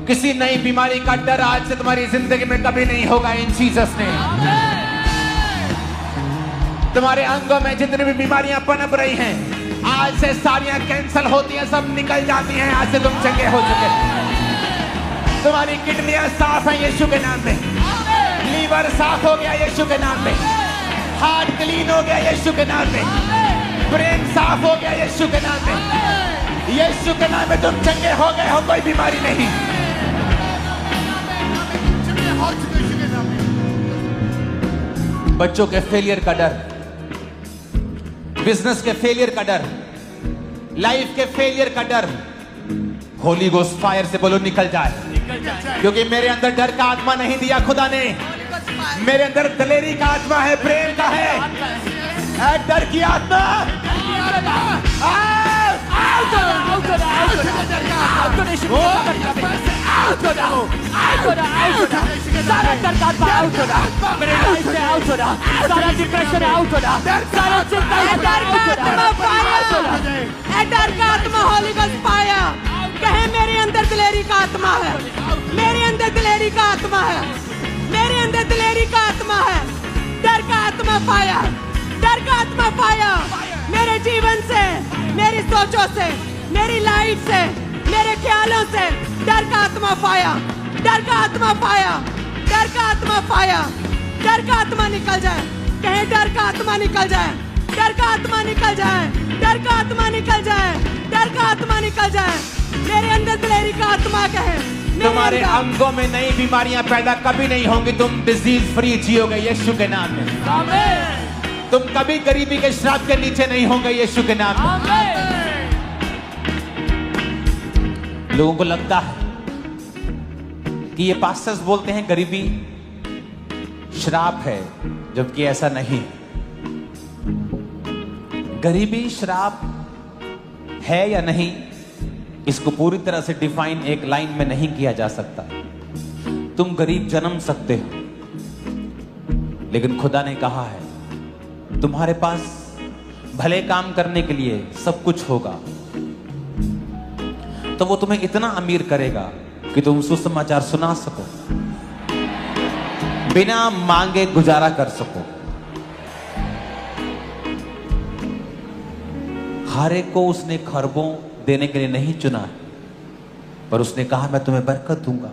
किसी नई बीमारी का डर आज से तुम्हारी जिंदगी में कभी नहीं होगा। इन जीसस ने तुम्हारे अंगों में जितनी भी बीमारियां पनप रही हैं आज से सारियां कैंसल होती हैं, सब निकल जाती हैं। आज से तुम चंगे हो चुके, तुम्हारी किडनियां साफ हैं यीशु के नाम में, लीवर साफ हो गया यीशु के नाम में, हार्ट क्लीन हो गया यीशु के नाम में, ब्रेन साफ हो गया यीशु के नाम में, यीशु के नाम में तुम चंगे हो गए हो, कोई बीमारी नहीं। बच्चों के फेलियर का डर, बिजनेस के फेलियर का डर, लाइफ के फेलियर का डर, होली गोस्ट फायर से बोलो निकल जाए। क्योंकि मेरे अंदर डर का आत्मा नहीं दिया खुदा ने, मेरे अंदर दिलेरी का आत्मा है, प्रेम का है, डर की आत्मा सारा डर का आत्मा आउट हो रहा, मेरे लाइफ से आउट हो रहा, सारा डिप्रेशन आउट हो रहा, सारा चिंता डर का आत्मा होली गोस्ट फायर। कहे मेरे अंदर दिलेरी का आत्मा है, मेरे अंदर दिलेरी का आत्मा है, मेरे अंदर दिलेरी का आत्मा है, डर का आत्मा फायर, डर का आत्मा फायर। मेरे जीवन से, मेरी सोचों से, मेरी लाइफ से, मेरे ख्यालों से डर का आत्मा फायर, डर का आत्मा फायर, डर का आत्मा फायर, डर का आत्मा निकल जाए। कहे डर का आत्मा निकल जाए, डर का आत्मा निकल जाए, डर का आत्मा निकल जाए, डर का आत्मा निकल जाए। मेरे अंदर दिलेरी का आत्मा कहे तुम्हारे अंगों में नई बीमारियां पैदा कभी नहीं होंगी, तुम डिजीज फ्री जियोगे यीशु के नाम में। तुम कभी गरीबी के श्राप के नीचे नहीं होंगे यीशु के नाम में। लोगों को लगता है कि ये पास्टर्स बोलते हैं गरीबी श्राप है, जबकि ऐसा नहीं। गरीबी श्राप है या नहीं इसको पूरी तरह से डिफाइन एक लाइन में नहीं किया जा सकता। तुम गरीब जन्म सकते हो, लेकिन खुदा ने कहा है तुम्हारे पास भले काम करने के लिए सब कुछ होगा, तो वो तुम्हें इतना अमीर करेगा कि तुम सुसमाचार सुना सको, बिना मांगे गुजारा कर सको। हर एक को उसने खरबों देने के लिए नहीं चुना है, पर उसने कहा मैं तुम्हें बरकत दूंगा,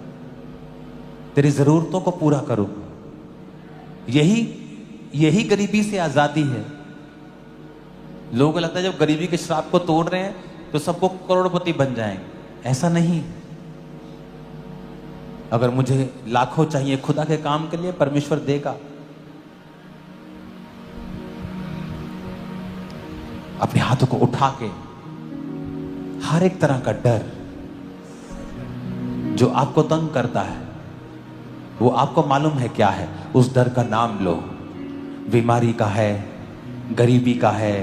तेरी जरूरतों को पूरा करूंगा। यही गरीबी से आजादी है। लोगों को लगता है जब गरीबी के श्राप को तोड़ रहे हैं तो सबको करोड़पति बन जाएंगे। ऐसा नहीं। अगर मुझे लाखों चाहिए खुदा के काम के लिए, परमेश्वर देगा। अपने हाथों को उठा के हर एक तरह का डर जो आपको तंग करता है, वो आपको मालूम है क्या है, उस डर का नाम लो। बीमारी का है, गरीबी का है,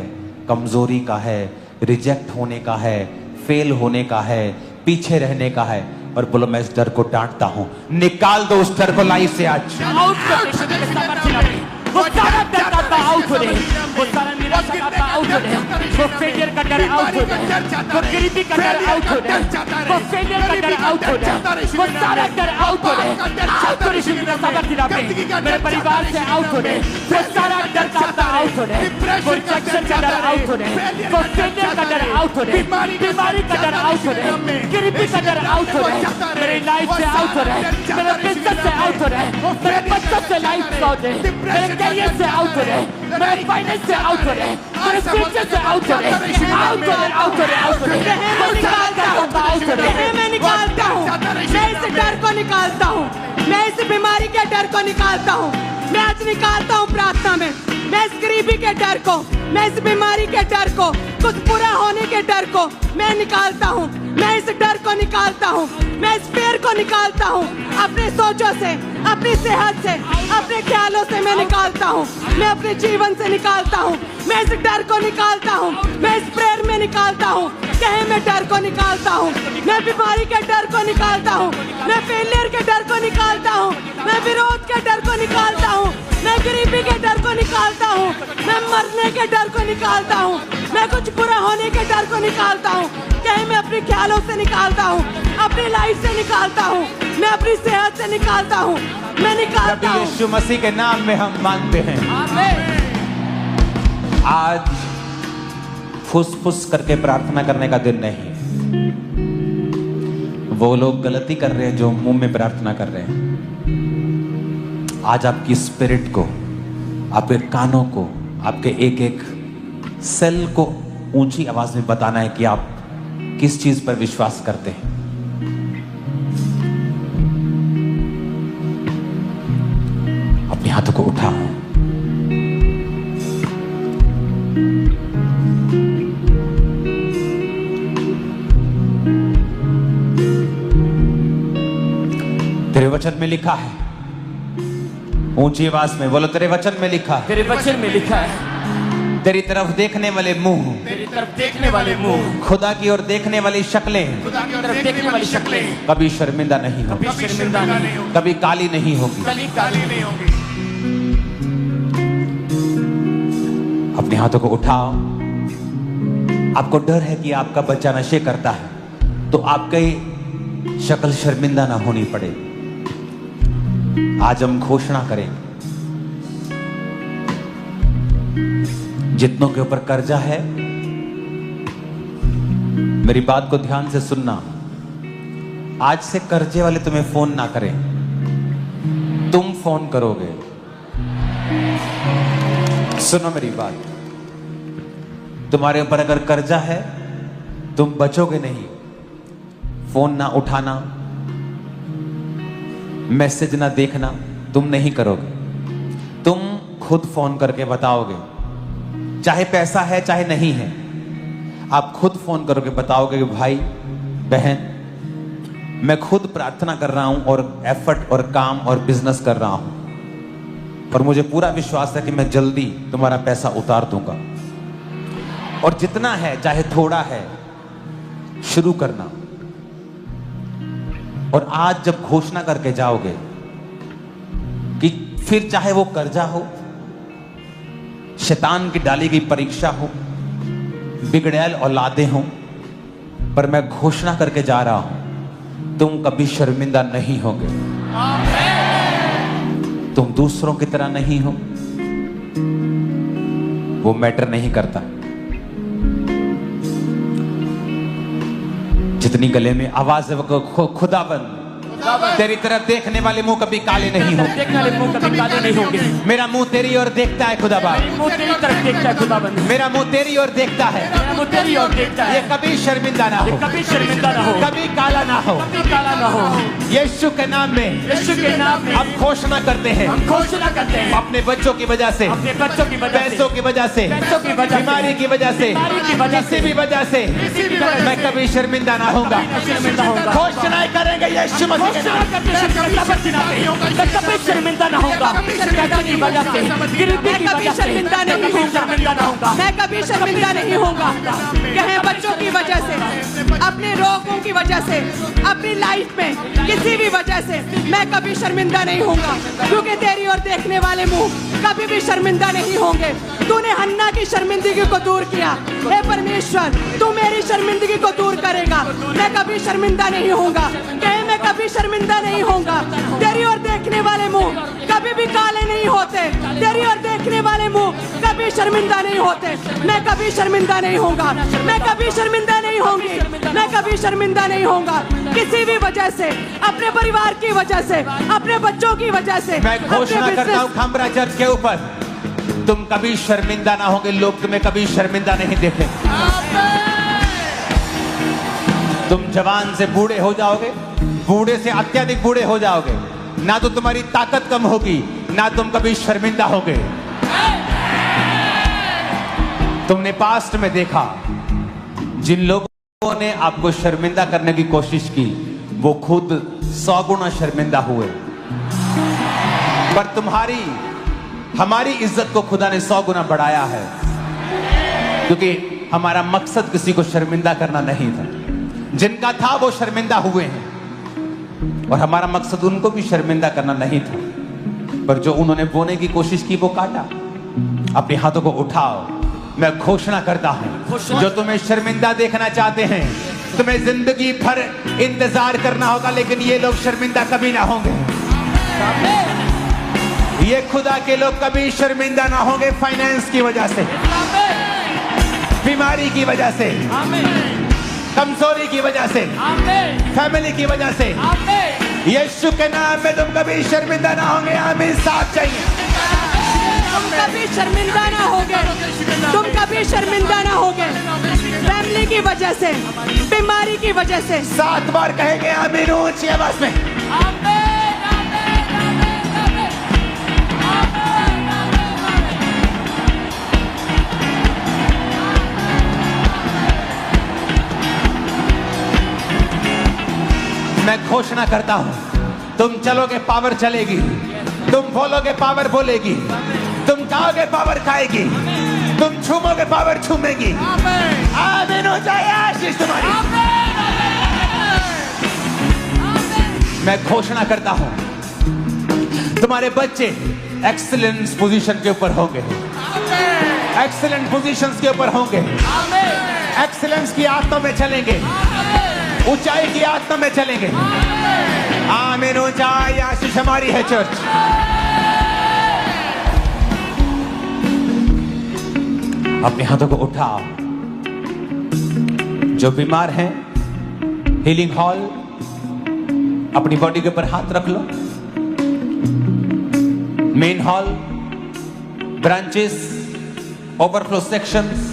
कमजोरी का है, रिजेक्ट होने का है, फेल होने का है, पीछे रहने का है, और बोलो मैं इस डर को डांटता हूं। निकाल दो उस डर को लाइफ से आज। आउट कर दे शुद्ध के सामर्थ्य नाम में। वो सारा डर का आउट हो जाए, वो सारा निराशा का आउट हो जाए, वो फेलियर का डर आउट हो जाए, वो गरीबी का डर आउट हो जाए, वो फेलियर का डर आउट हो जाए, वो सारा डर आउट हो जाए। आउट हो शुद्ध के सामर्थ्य नाम में। मेरे परिवार से आउट हो जाए, वो सारा डर का आउट हो जाए, वो रिजेक्शन का डर आउट हो जाए, वो फेलियर का डर आउट हो जाए, बीमारी का डर आउट हो जाए, गरीबी का डर आउट हो जाए, मेरी लाइफ से आउट हो रहा है, मेरे बिजनेस से आउट हो रहा है, मेरे बच्चों से लाइफ से आउट है, मेरे करियर से आउट हो रहा है, मेरे फाइनेंस से आउट हो रहा है, मेरे फ्यूचर से आउट हो रहा है, आउट हो रहा है, आउट हो रहा है, आउट हो रहा है। मैं निकालता हूँ, मैं इस डर को निकालता हूँ, मैं इस बीमारी के डर को निकालता हूँ, मैं आज निकालता हूँ प्रार्थना में। मैं इस गरीबी के डर को, मैं इस बीमारी के डर को, कुछ बुरा होने के डर को मैं निकालता हूँ। मैं इस डर को निकालता हूँ, मैं इस फेर को निकालता हूँ। अपने सोचों से, अपनी सेहत से, अपने ख्यालों से मैं निकालता हूँ, मैं अपने जीवन से निकालता हूँ। मैं इस डर को निकालता हूँ, मैं इस प्रेयर में निकालता हूँ। कहीं मैं डर को निकालता हूँ, मैं बीमारी के डर को निकालता हूँ, मैं फेलियर के डर को निकालता हूँ, मैं विरोध के डर को निकालता हूँ, मैं गरीबी के डर को निकालता हूँ, मैं मरने के डर को निकालता हूँ, मैं कुछ बुरा होने के डर को निकालता हूँ। कहीं मैं अपने ख्यालों से निकालता हूँ, अपनी लाइफ से निकालता हूँ, मैं अपनी सेहत से निकालता हूँ, मैं निकालता हूँ। यीशु मसीह के नाम में हम मांगते हैं। आज फुस-फुस करके प्रार्थना करने का दिन नहीं। वो लोग गलती कर रहे हैं जो मुंह में प्रार्थना कर रहे हैं। आज आपकी स्पिरिट को, आपके कानों को, आपके एक एक सेल को ऊंची आवाज में बताना है कि आप किस चीज पर विश्वास करते हैं। अपने हाथों को उठाओ। तेरे वचन में लिखा है, ऊंची आवाज में बोलो, तेरे वचन में लिखा है, तेरे वचन में लिखा है, तेरी तरफ देखने वाले मुंह, तेरी तरफ देखने वाले मुंह, खुदा की ओर देखने वाली शक्लें खुदा की ओर तरफ देखने वाली शक्लें कभी शर्मिंदा नहीं होगी, कभी शर्मिंदा नहीं होगी, कभी काली नहीं होगी। कली काली नहीं होगी। अपने हाथों को उठाओ। आपको डर है कि आपका बच्चा नशे करता है, तो आपकी शक्ल शर्मिंदा ना होनी पड़े। आज हम घोषणा करेंगे, जितनों के ऊपर कर्जा है, मेरी बात को ध्यान से सुनना। आज से कर्जे वाले तुम्हें फोन ना करें, तुम फोन करोगे। सुनो मेरी बात, तुम्हारे ऊपर अगर कर्जा है, तुम बचोगे नहीं। फोन ना उठाना, मैसेज ना देखना, तुम नहीं करोगे। तुम खुद फोन करके बताओगे, चाहे पैसा है चाहे नहीं है, आप खुद फोन करोगे, बताओगे कि भाई बहन मैं खुद प्रार्थना कर रहा हूं और एफर्ट और काम और बिजनेस कर रहा हूं, और मुझे पूरा विश्वास है कि मैं जल्दी तुम्हारा पैसा उतार दूंगा। और जितना है चाहे थोड़ा है, शुरू करना। और आज जब घोषणा करके जाओगे कि फिर चाहे वो कर्जा हो, शैतान की डाली गई परीक्षा हो, बिगड़ैल औलादे हो, पर मैं घोषणा करके जा रहा हूं, तुम कभी शर्मिंदा नहीं होगे। तुम दूसरों की तरह नहीं हो, वो मैटर नहीं करता। जितनी गले में आवाज है वो खुदाबंद, तेरी तरफ देखने वाले मुंह कभी काले नहीं होंगे। देखने वाले मुंह कभी काले नहीं होंगे। मेरा मुंह तेरी ओर देखता है खुदाबंद, मेरा मुंह तेरी तरफ देखता है खुदाबंद, मेरा मुंह तेरी ओर देखता है, मेरा मुंह तेरी ओर देखता है। ये कभी शर्मिंदा ना हो, कभी शर्मिंदा ना हो, कभी काला ना हो, कभी काला ना हो। यीशु के नाम में, यीशु के नाम में हम घोषणा करते हैं, हम घोषणा करते हैं अपने बच्चों की वजह से, अपने बच्चों की वजह से, पैसों की वजह से, पैसों की वजह से, बीमारी की वजह से, बीमारी की वजह किसी भी वजह से मैं कभी शर्मिंदा ना होगा। शर्मिंदा होगा। घोषणा करेंगे यीशु मसीह के नाम। मैं कभी शर्मिंदा ना होगा। पैसों की वजह से, गिरती की वजह से, शर्मिंदा नहीं होगा। मैं कभी शर्मिंदा नहीं होगा। कहीं बच्चों की वजह से, अपने रोगों की वजह से, अपनी लाइफ में किसी भी वजह से मैं कभी शर्मिंदा नहीं होगा, क्योंकि तेरी ओर देखने वाले मुंह कभी भी शर्मिंदा नहीं होंगे। तूने हन्ना की शर्मिंदगी को दूर किया, हे परमेश्वर तू मेरी शर्मिंदगी को दूर करेगा। मैं कभी शर्मिंदा नहीं होगा। कहीं मैं कभी शर्मिंदा नहीं होगा। तेरी ओर देखने वाले मुंह कभी भी काले नहीं होते। तेरी ओर देखने वाले मुंह कभी शर्मिंदा नहीं होते। मैं कभी शर्मिंदा नहीं होगा। मैं कभी शर्मिंदा नहीं होंगी। मैं कभी शर्मिंदा नहीं होगा, किसी भी वजह से, अपने परिवार की वजह से, अपने बच्चों की वजह से। मैं घोषणा करता हूं खंबरा चर्च के ऊपर, तुम कभी शर्मिंदा ना होगे। लोग तुम्हें कभी शर्मिंदा नहीं देखेंगे। तुम जवान से बूढ़े हो जाओगे, बूढ़े से अत्यधिक बूढ़े हो जाओगे, ना तो तुम्हारी ताकत कम होगी, ना तुम कभी शर्मिंदा होगे। तुमने पास्ट में देखा, जिन लोगों ने आपको शर्मिंदा करने की कोशिश की, वो खुद 100 गुना शर्मिंदा हुए। पर हमारी इज्जत को खुदा ने 100 गुना बढ़ाया है, क्योंकि हमारा मकसद किसी को शर्मिंदा करना नहीं था। जिनका था वो शर्मिंदा हुए हैं, और हमारा मकसद उनको भी शर्मिंदा करना नहीं था। पर जो उन्होंने बोने की कोशिश की वो काटा। अपने हाथों को उठाओ, मैं घोषणा करता हूं, जो तुम्हें शर्मिंदा देखना चाहते हैं, तुम्हें जिंदगी भर इंतजार करना होगा, लेकिन ये लोग शर्मिंदा कभी ना होंगे। ये खुदा के लोग कभी शर्मिंदा ना होंगे। फाइनेंस की वजह से, बीमारी की वजह से, कमजोरी की वजह से, फैमिली की वजह से, यीशु के नाम में तुम कभी शर्मिंदा ना होंगे। आमीन। साथ चाहिए। तुम कभी शर्मिंदा ना होगे। तुम कभी शर्मिंदा ना होगे। फैमिली की वजह से, बीमारी की वजह से। 7 बार कहेंगे आमीन ऊंची आवाज में। मैं घोषणा करता हूं, तुम चलोगे पावर चलेगी, तुम बोलोगे पावर बोलेगी, तुम खाओगे पावर खाएगी, तुम छूमोगे पावर छूमेगी। आमीन हो जाए आशीष तुम्हारी। मैं घोषणा करता हूं, तुम्हारे बच्चे एक्सीलेंस पोजीशन के ऊपर होंगे, एक्सीलेंट पोजीशंस के ऊपर होंगे, एक्सीलेंस की आत्मा में चलेंगे, ऊंचाई की आत्मा में चलेंगे। आमीन हो जाए आशीष हमारी है चर्च। अपने हाथों को उठाओ। जो बीमार हैं, हीलिंग हॉल, अपनी बॉडी के ऊपर हाथ रख लो। Main hall, branches, overflow sections,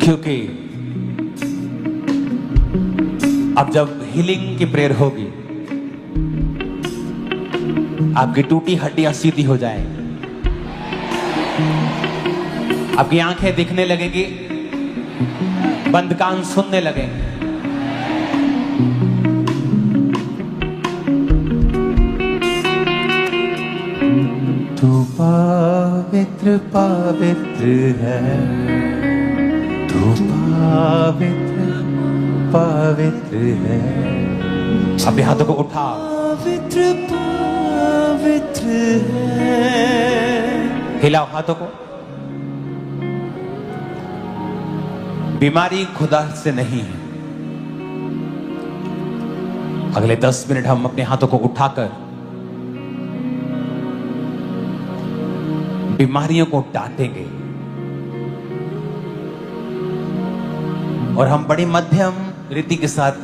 क्योंकि अब जब हीलिंग की प्रेयर होगी, आपकी टूटी हड्डियां सीधी हो जाएंगी, आपकी आंखें दिखने लगेंगी, बंद कान सुनने लगेंगे। तू पवित्र पवित्र है, तू पवित्र पवित्र है, अपने हाथों को उठा, पवित्र पवित्र है। हिलाओ हाथों को। बीमारी खुदा से नहीं है। अगले 10 मिनट हम अपने हाथों को उठाकर बीमारियों को डांटेंगे और हम बड़ी मध्यम रीति के साथ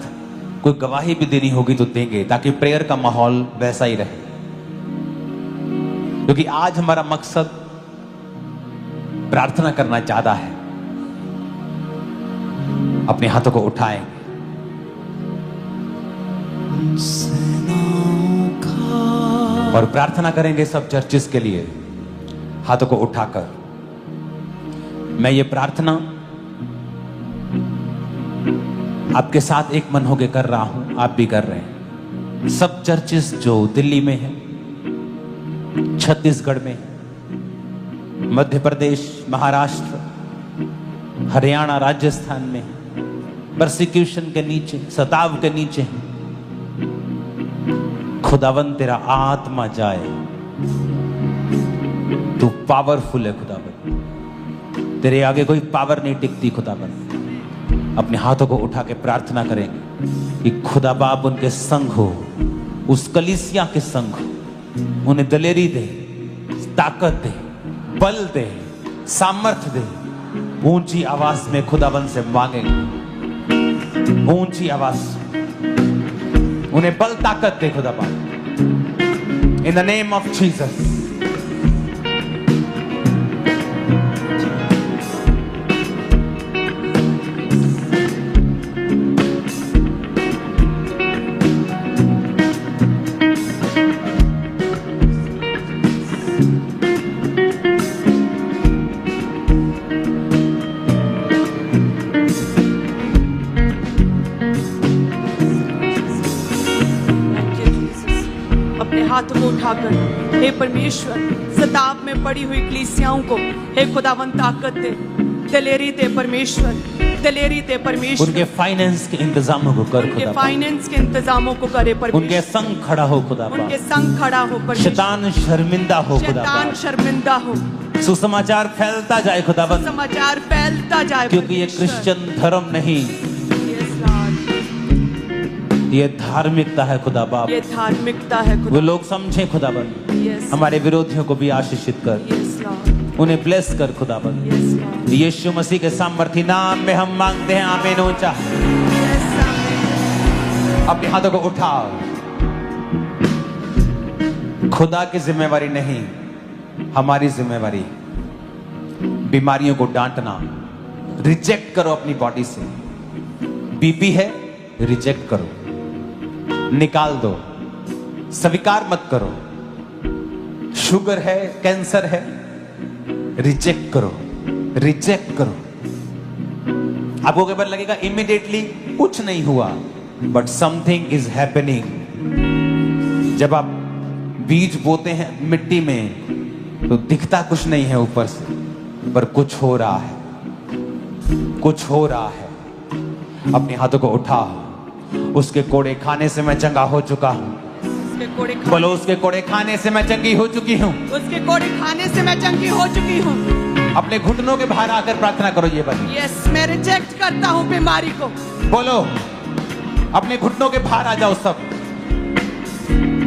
कोई गवाही भी देनी होगी तो देंगे, ताकि प्रेयर का माहौल वैसा ही रहे। क्योंकि आज हमारा मकसद प्रार्थना करना ज्यादा है। अपने हाथों को उठाएं और प्रार्थना करेंगे सब चर्चिस के लिए, हाथों को उठाकर। मैं ये प्रार्थना आपके साथ एक मन होकर कर रहा हूं, आप भी कर रहे हैं। सब चर्चिस जो दिल्ली में है, छत्तीसगढ़ में, मध्य प्रदेश, महाराष्ट्र, हरियाणा, राजस्थान में परसिक्यूशन के नीचे, सताव के नीचे हैं, खुदावन तेरा आत्मा जाए। तू पावरफुल है खुदावन, तेरे आगे कोई पावर नहीं टिकती खुदावन। अपने हाथों को उठा के प्रार्थना करेंगे कि खुदा बाप उनके संग हो, उस कलीसिया के संग हो, उन्हें दलेरी दे, ताकत दे, बल दे, सामर्थ्य दे। ऊंची आवाज में खुदावन से मांगेंगे, ऊंची आवाज, उन्हें बल ताकत दे खुदा बाप, in the name of Jesus. हाथों को उठाकर, हे परमेश्वर, सताव में पड़ी हुई कलीसियाओं को हे खुदावन ताकत दे, दलेरी दे परमेश्वर, दलेरी दे परमेश्वर। उनके फाइनेंस के इंतजामों को कर खुदा, फाइनेंस के इंतजामों को करे परमेश्वर। उनके संग खड़ा हो खुदा, उनके संग खड़ा हो परमेश्वर। शैतान शर्मिंदा हो खुदा, शैतान शर्मिंदा हो। सुसमाचार फैलता जाए खुदावन, समाचार फैलता जाए, क्योंकि ये क्रिश्चियन धर्म नहीं, ये धार्मिकता है खुदा बाप, ये धार्मिकता है खुदा। वो लोग समझे खुदावन। हमारे विरोधियों को भी आशीषित कर, उन्हें ब्लेस कर खुदावन। यीशु मसीह के सामर्थी नाम में हम मांगते हैं, आमीन। ऊंचा अपने हाथों को उठाओ। खुदा की जिम्मेवारी नहीं, हमारी जिम्मेवारी बीमारियों को डांटना। रिजेक्ट करो अपनी बॉडी से। बीपी है, रिजेक्ट करो, निकाल दो, स्वीकार मत करो। शुगर है, कैंसर है, रिजेक्ट करो, रिजेक्ट करो। आपको कई बार लगेगा इमीडिएटली कुछ नहीं हुआ, बट समथिंग इज हैपनिंग। जब आप बीज बोते हैं मिट्टी में तो दिखता कुछ नहीं है ऊपर से, पर कुछ हो रहा है, कुछ हो रहा है। अपने हाथों को उठा। उसके कोड़े खाने से मैं चंगा हो चुका हूँ। बोलो, उसके कोड़े खाने से मैं चंगी हो चुकी हूँ। उसके कोड़े खाने से मैं चंगी हो चुकी हूँ। अपने घुटनों के बाहर आकर प्रार्थना करो ये बात। यस, मैं रिजेक्ट करता हूँ बीमारी को। बोलो, अपने घुटनों के बाहर आ जाओ सब।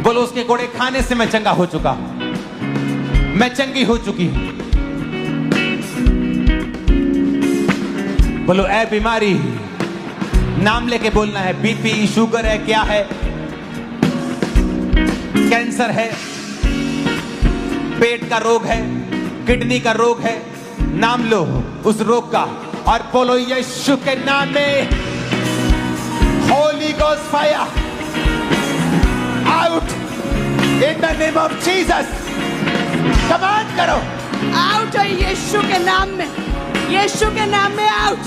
बोलो, उसके कोड़े खाने से मैं चंगा हो चुका हूँ, मैं चंगी हो चुकी हूँ। बोलो, ऐ बीमारी, नाम लेके बोलना है। बीपी, शुगर है, क्या है, कैंसर है, पेट का रोग है, किडनी का रोग है, नाम लो उस रोग का और बोलो, यीशु के नाम में Holi ghost fire out in the name of Jesus. Command करो, आउट है यीशु के नाम में, यीशु के नाम में आउट।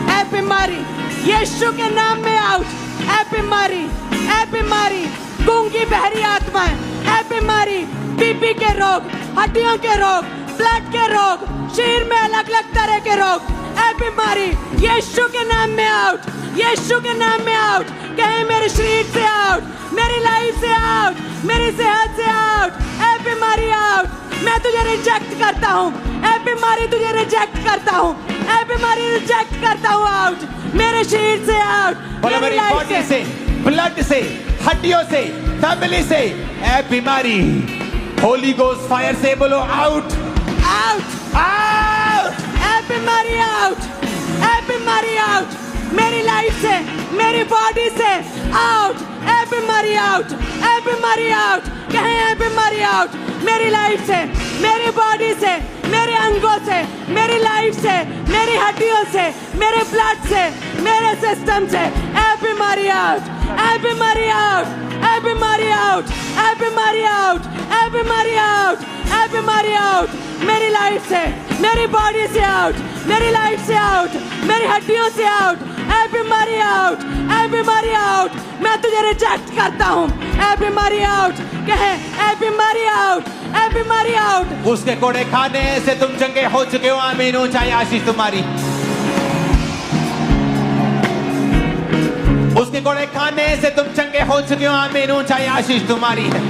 ऐ बीमारी, यीशु के नाम में आउट। ऐ बीमारी, ऐ बीमारी, गूंगी बहरी आत्माएं, ऐ बीमारी, बीपी के रोग, हड्डियों के रोग, ब्लड के रोग, शरीर में अलग अलग तरह के रोग, ऐ बीमारी यीशु के नाम में आउट, यीशु के नाम में आउट। कहे मेरे शरीर से आउट, मेरी लाइफ से आउट, मेरी सेहत से आउट। ए बीमारी आउट, मैं तुझे रिजेक्ट करता हूँ। ए बीमारी तुझे रिजेक्ट करता हूँ, ए बीमारी रिजेक्ट करता हूँ। आउट मेरे शरीर से आउट, बोलो मेरी बॉडी से, ब्लड से, हड्डियों से, फैमिली से, ए बीमारी होली गोस्ट फायर से बोलो आउट, आउट, आउट। ए बीमारी आउट, ए बीमारी आउट मेरी लाइफ से, मेरी बॉडी से आउट। ए बीमारी आउट, ए बीमारी आउट। कहें ए बीमारी आउट मेरी लाइफ से, मेरी बॉडी से, मेरे अंगों से, मेरी लाइफ से, मेरी हड्डियों से, मेरे ब्लड से, मेरे सिस्टम से। ए बीमारी आउट, ए बीमारी आउट, ए बीमारी आउट, ए बीमारी आउट, ए बीमारी आउट, ए बीमारी आउट मेरी लाइफ से, मेरी बॉडी से आउट, मेरी लाइफ से आउट, मेरी हड्डियों से आउट। ए बीमारी आउट, ए बीमारी आउट। मैं तुझे रिजेक्ट करता हूँ। ए बीमारी आउट। कहे ए बीमारी आउट, ए बीमारी आउट। उसके कोड़े खाने से तुम चंगे हो चुके हो, आमीन। ऊंचाई आशीष तुम्हारी। उसके कोड़े खाने से तुम चंगे हो चुके हो, आमीन। ऊंचाई आशीष तुम्हारी है।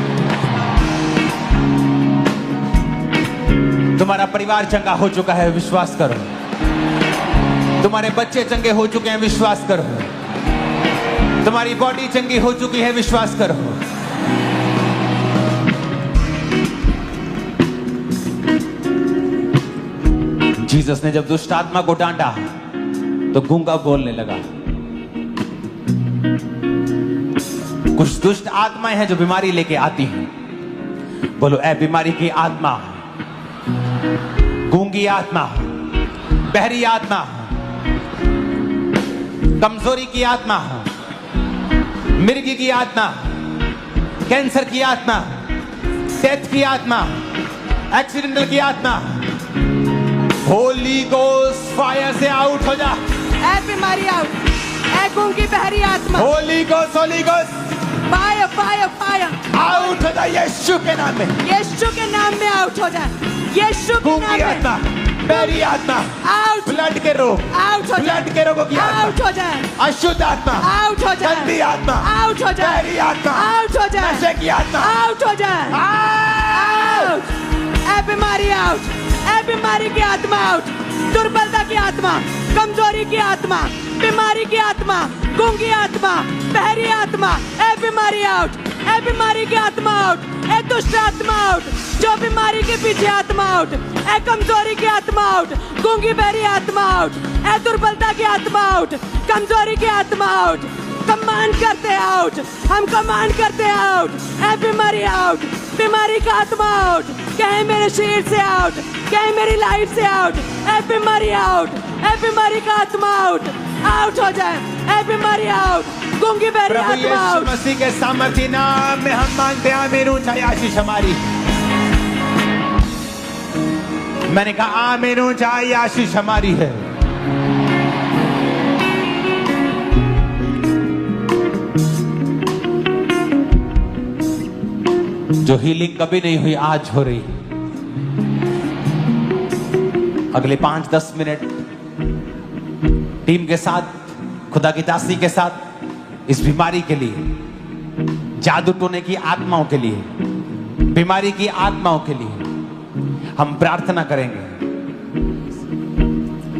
तुम्हारा परिवार चंगा हो चुका है, विश्वास करो। तुम्हारे बच्चे चंगे हो चुके हैं, विश्वास करो। तुम्हारी बॉडी चंगी हो चुकी है, विश्वास करो। जीसस ने जब दुष्ट आत्मा को डांटा तो गूंगा बोलने लगा। कुछ दुष्ट आत्माएं हैं जो बीमारी लेके आती हैं। बोलो ए बीमारी की आत्मा, गूंगी आत्मा, बहरी आत्मा, कमजोरी की आत्मा, मिर्गी की आत्मा, कैंसर की आत्मा, डेथ की आत्मा, एक्सीडेंटल की आत्मा, होली गोस्ट फायर से आउट हो जा। ए बीमारी आउट, ए गूंगी बहरी आत्मा, Holi ghost fire, fire, fire out हो जा यीशु के नाम में। यीशु के नाम में आउट हो जाए, यीशु के नाम गूंगी में आत्मा, बहरी आत्मा, आउट, ब्लड के रोग, आउट हो जाए, ब्लड के रोगों की आउट आत्मा, हो जाए, अशुद्ध आत्मा, आउट हो जाए, गंदी आत्मा, आउट हो जाए, बहरी आत्मा, आउट हो जाए, नशे की आत्मा, आउट हो जाए, आउट। ए बीमारी आउट, ए बीमारी की आत्मा आउट, दुर्बलता की आत्मा, कमजोरी की आत्मा, बीमारी की आत्मा, गूंगी आत्मा, बहरी आत्मा। ए बीमारी आउट, ए बीमारी की आत्मा आउट, ए दुष्ट आत्मा आउट, जो बीमारी के पीछे आत्मा आउट, ए कमजोरी की आत्मा आउट, गूंगी बहरी आत्मा आउट, ए दुर्बलता की आत्मा आउट, कमजोरी की आत्मा आउट। कमांड करते आउट, हम कमांड करते आउट। ए बीमारी आउट, बीमारी का आत्मा आउट। कहे मेरे शरीर से आउट, कहे मेरी लाइफ से आउट। ए बीमारी आउट, ए बीमारी का आत्मा आउट, आउट हो जाए। ए बीमारी आउट, गूंगी बहरी प्रभु आत्मा यीशु आउट। मसीह के सामर्थ्य नाम में हम मांगते हैं, आमीन। ऊंचाई आशीष हमारी। मैंने कहा आमीन, ऊंचाई आशीष हमारी है। जो हीलिंग कभी नहीं हुई आज हो रही। अगले 5-10 मिनट टीम के साथ, खुदा की दासी के साथ, इस बीमारी के लिए, जादू टोने की आत्माओं के लिए, बीमारी की आत्माओं के लिए हम प्रार्थना करेंगे।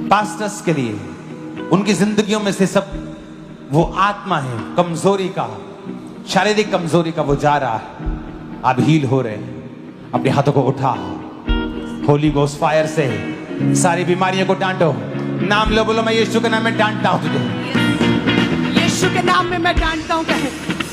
पास्टर्स के लिए, उनकी जिंदगियों में से सब वो आत्मा है कमजोरी का, शारीरिक कमजोरी का, वो जा रहा है। आप हील हो रहे हैं। अपने हाथों को उठा, होली गोस्ट फायर से सारी बीमारियों को डांटो। नाम लो, बोलो मैं यीशु के नाम में डांटता हूं तुझे। यीशु के नाम में मैं डांटता हूँ। कहे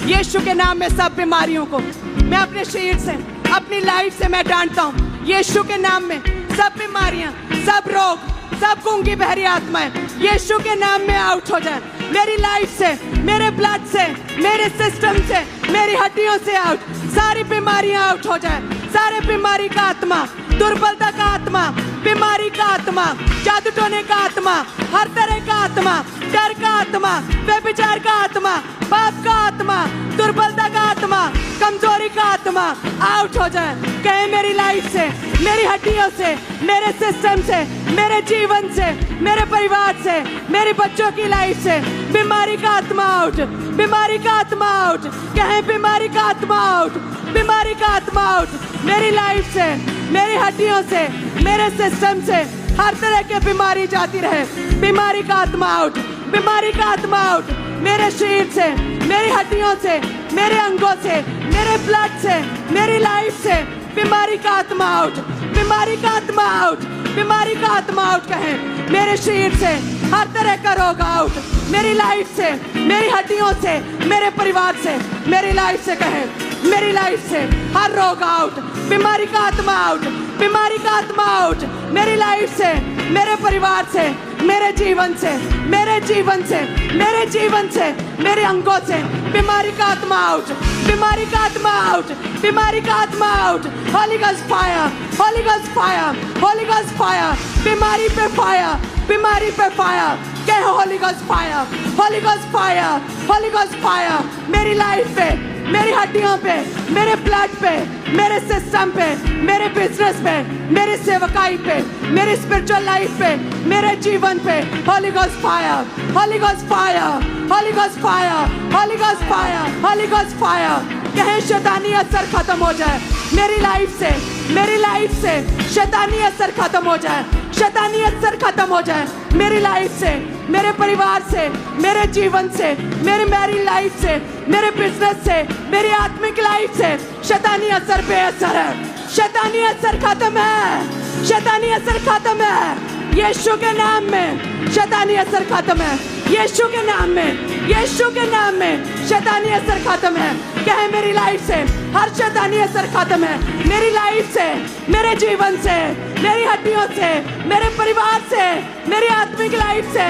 यीशु के नाम में सब बीमारियों को मैं अपने शरीर से, अपनी लाइफ से मैं डांटता हूँ। यीशु के नाम में सब बीमारियां, सब रोग, सब गूंगी बहरी आत्माएं यीशु के नाम में आउट हो जाए। मेरी लाइफ से, मेरे ब्लड से, मेरे सिस्टम से, मेरी हड्डियों से आउट। सारी बीमारियां आउट हो जाए, सारे बीमारी का आत्मा, दुर्बलता का आत्मा, बीमारी का आत्मा, जादू टोने का आत्मा, हर तरह का आत्मा, डर का आत्मा, व्यभिचार का आत्मा, पाप का आत्मा, दुर्बलता का आत्मा, कमजोरी का आत्मा आउट हो जाए। कहे मेरी लाइफ से, मेरी हड्डियों से, मेरे सिस्टम से, मेरे जीवन से, मेरे परिवार से, मेरे बच्चों की लाइफ से बीमारी का आत्मा आउट, बीमारी का आत्मा आउट। कहे बीमारी का आत्मा आउट, बीमारी का आत्मा आउट। मेरी लाइफ से, मेरी हड्डियों से, मेरे सिस्टम से हर तरह की बीमारी जाती रहे। बीमारी का आत्मा आउट, बीमारी का आत्मा आउट। मेरे शरीर से, मेरी हड्डियों से, मेरे अंगों से, मेरे ब्लड से, मेरी लाइफ से बीमारी का आत्मा आउट, बीमारी का आत्मा आउट, बीमारी का आत्मा आउट। कहे मेरे शरीर से हर तरह का रोग आउट, मेरी लाइफ से, मेरी हड्डियों से, मेरे परिवार से, मेरी लाइफ से। कहे मेरी लाइफ से हर रोग आउट, बीमारी का आत्मा आउट, बीमारी का आत्मा आउट। मेरी लाइफ से, मेरे परिवार से, मेरे जीवन से, मेरे जीवन से, मेरे जीवन से, मेरे अंगों से बीमारी का आत्मा आउट, बीमारी का आत्मा आउट, बीमारी का आत्मा out. Holi ghost fire, Holi ghost fire, Holi ghost fire. बीमारी पे फायर, बीमारी पे फायर। कहे Holi ghost fire, Holi ghost fire, Holi ghost fire. मेरी लाइफ पे, मेरी हड्डियों पे, मेरे ब्लड पे, मेरे सिस्टम पे, मेरे बिजनेस पे, मेरी सेवकाई पे, मेरी स्पिरिचुअल लाइफ पे, मेरे जीवन पे Holi ghost fire, Holi ghost fire, Holi ghost fire, Holi ghost fire, Holi ghost fire. कहे शैतानी असर खत्म हो जाए मेरी लाइफ से, मेरी लाइफ से शैतानी असर खत्म हो जाए, शैतानी असर खत्म हो जाए मेरी लाइफ से, मेरे परिवार से, मेरे जीवन से, मेरी मैरिड लाइफ से, मेरे बिजनेस से, मेरी आत्मिक लाइफ से। शैतानी असर बेअसर है, शैतानी असर खत्म है, शैतानी असर खत्म है यीशु के नाम में। शैतानी असर खत्म है यीशु के नाम में, यीशु के नाम में शैतानी असर खत्म है। कहे मेरी लाइफ से हर शैतानी असर खत्म है, मेरी लाइफ से, मेरे जीवन से, मेरी हड्डियों से, मेरे परिवार से, मेरी आत्मिक लाइफ से,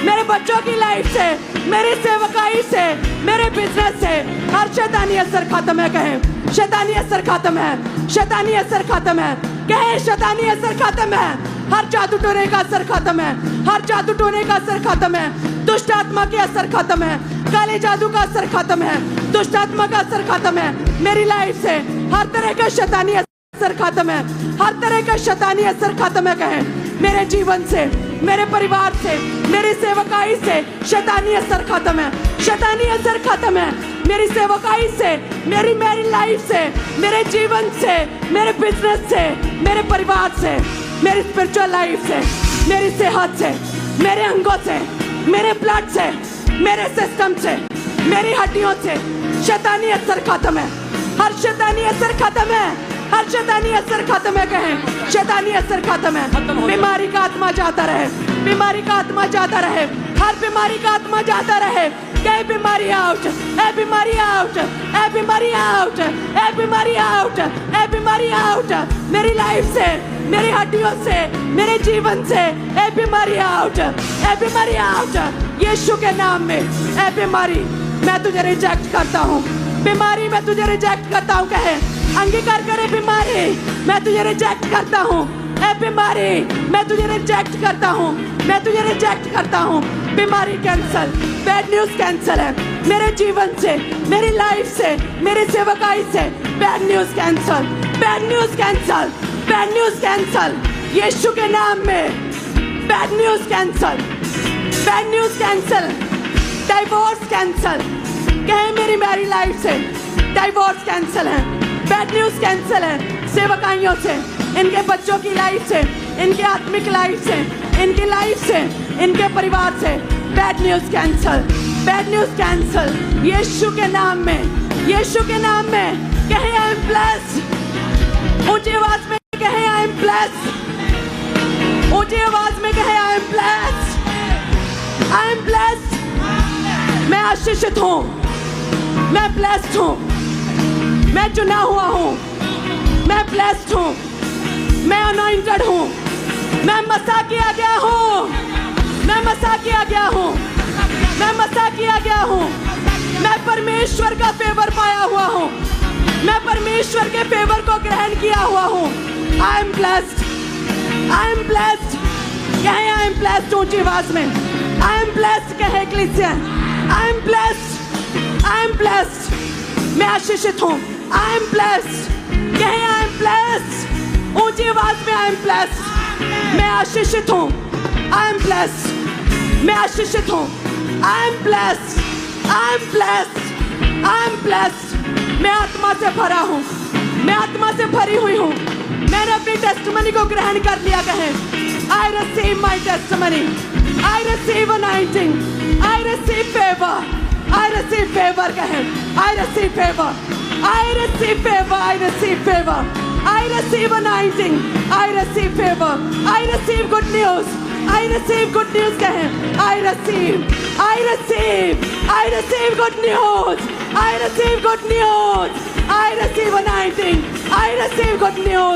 मेरे बच्चों की लाइफ से, मेरी सेवकाई से, मेरे बिजनेस से हर शैतानी असर खत्म है। कहे शैतानी असर खत्म है, शैतानी असर खत्म है। कहे शैतानी असर खत्म है, हर जादू टोने का असर खत्म है, हर जादू टोने का असर खत्म है, दुष्ट आत्मा के असर खत्म है, काले जादू का असर खत्म है, दुष्ट आत्मा का असर खत्म है मेरी लाइफ से। हर तरह का शैतानी असर खत्म है, हर तरह का शैतानी असर खत्म है। कहे मेरे जीवन से, मेरे परिवार से, मेरी सेवकाई से शैतानी असर खत्म है, शैतानी असर खत्म है मेरी सेवकाई से, मेरी मैरिड लाइफ से, मेरे जीवन से, मेरे बिजनेस से, मेरे परिवार से, मेरी स्पिरिचुअल लाइफ से, मेरी सेहत से, मेरे अंगों से, मेरे ब्लड से, मेरे सिस्टम से, मेरी हड्डियों से शैतानी असर खत्म है, हर शैतानी असर खत्म है, हर शैतानी असर खत्म है। कहें शैतानी असर खत्म है, बीमारी का आत्मा जाता रहे, बीमारी का आत्मा जाता रहे, हर बीमारी का आत्मा जाता रहे। कहे बीमारी आउट, ए बीमारी आउट, ए बीमारी आउट, ए बीमारी आउट, ए बीमारी आउट मेरी लाइफ से, मेरी हड्डियों से, मेरे जीवन से ए बीमारी आउट, ए बीमारी आउट यीशु के नाम में। ए बीमारी मैं तुझे रिजेक्ट करता हूँ, बीमारी मैं तुझे रिजेक्ट करता हूँ। कहे अंगीकार करे बीमारी मैं तुझे रिजेक्ट करता हूँ, ए बीमारी मैं तुझे रिजेक्ट करता हूँ, मैं तुझे रिजेक्ट करता हूँ। बीमारी कैंसल, बैड न्यूज कैंसल है मेरे जीवन से, मेरी लाइफ से, मेरी सेवकाई से। Bad news cancel, bad news cancel, bad news cancel यीशु के नाम में। Bad news cancel, bad news cancel, divorce cancel. कहे मेरी मैरिड लाइफ से डाइवोर्स कैंसल है, बैड न्यूज कैंसल है सेवकाइयों से, इनके बच्चों की लाइफ से, इनके आत्मिक लाइफ से, इनकी लाइफ से, इनके परिवार से। Bad news cancel, bad news cancel यीशु के नाम में, यीशु के नाम में। कहे आई एम ब्लेस्ड, ऊंची आवाज में कहे आई एम ब्लेस्ड, ऊंची आवाज में कहे आई am blessed, I am blessed. मैं आशीषित हूँ, मैं ब्लेस्ड हूँ, मैं चुना हुआ हूँ, मैं ब्लेस्ड हूँ, मैं अनॉइंटेड हूँ, मैं मसा किया गया हूँ, मैं मसा किया गया हूँ, मैं मसा किया गया हूँ, मैं परमेश्वर का फेवर पाया हुआ हूँ, मैं परमेश्वर के फेवर को ग्रहण किया हुआ हूँ। आई am blessed, I am blessed. कहे आई एम ब्लेस्ड ऊंची आवाज में। आई एम ब्लेस्ड कहे इक्लेसिया। I am blessed, I am blessed. मैं आशीषित हूँ। आई एम ब्लेस्ड कहे आई एम ब्लेस्ड ऊंची आवाज में। आई एम ब्लेस्ड, मैं आशीषित हूँ। आई एम ब्लेस्ड, मैं आशीषित हूँ। आई am blessed, I am blessed, I am blessed. मैं आत्मा से भरा हूँ, मैं आत्मा से भरी हुई हूँ। मैंने अपनी टेस्टमनी को ग्रहण कर लिया। कहे I receive my testimony, I receive anointing, I receive favour, I receive favour. कहे I receive favour, I receive favour, I receive favour, I receive anointing, I receive favour, I receive good news, I receive good news. कहे I receive, I receive, I receive good news, I receive good news, I receive anointing, I receive good news.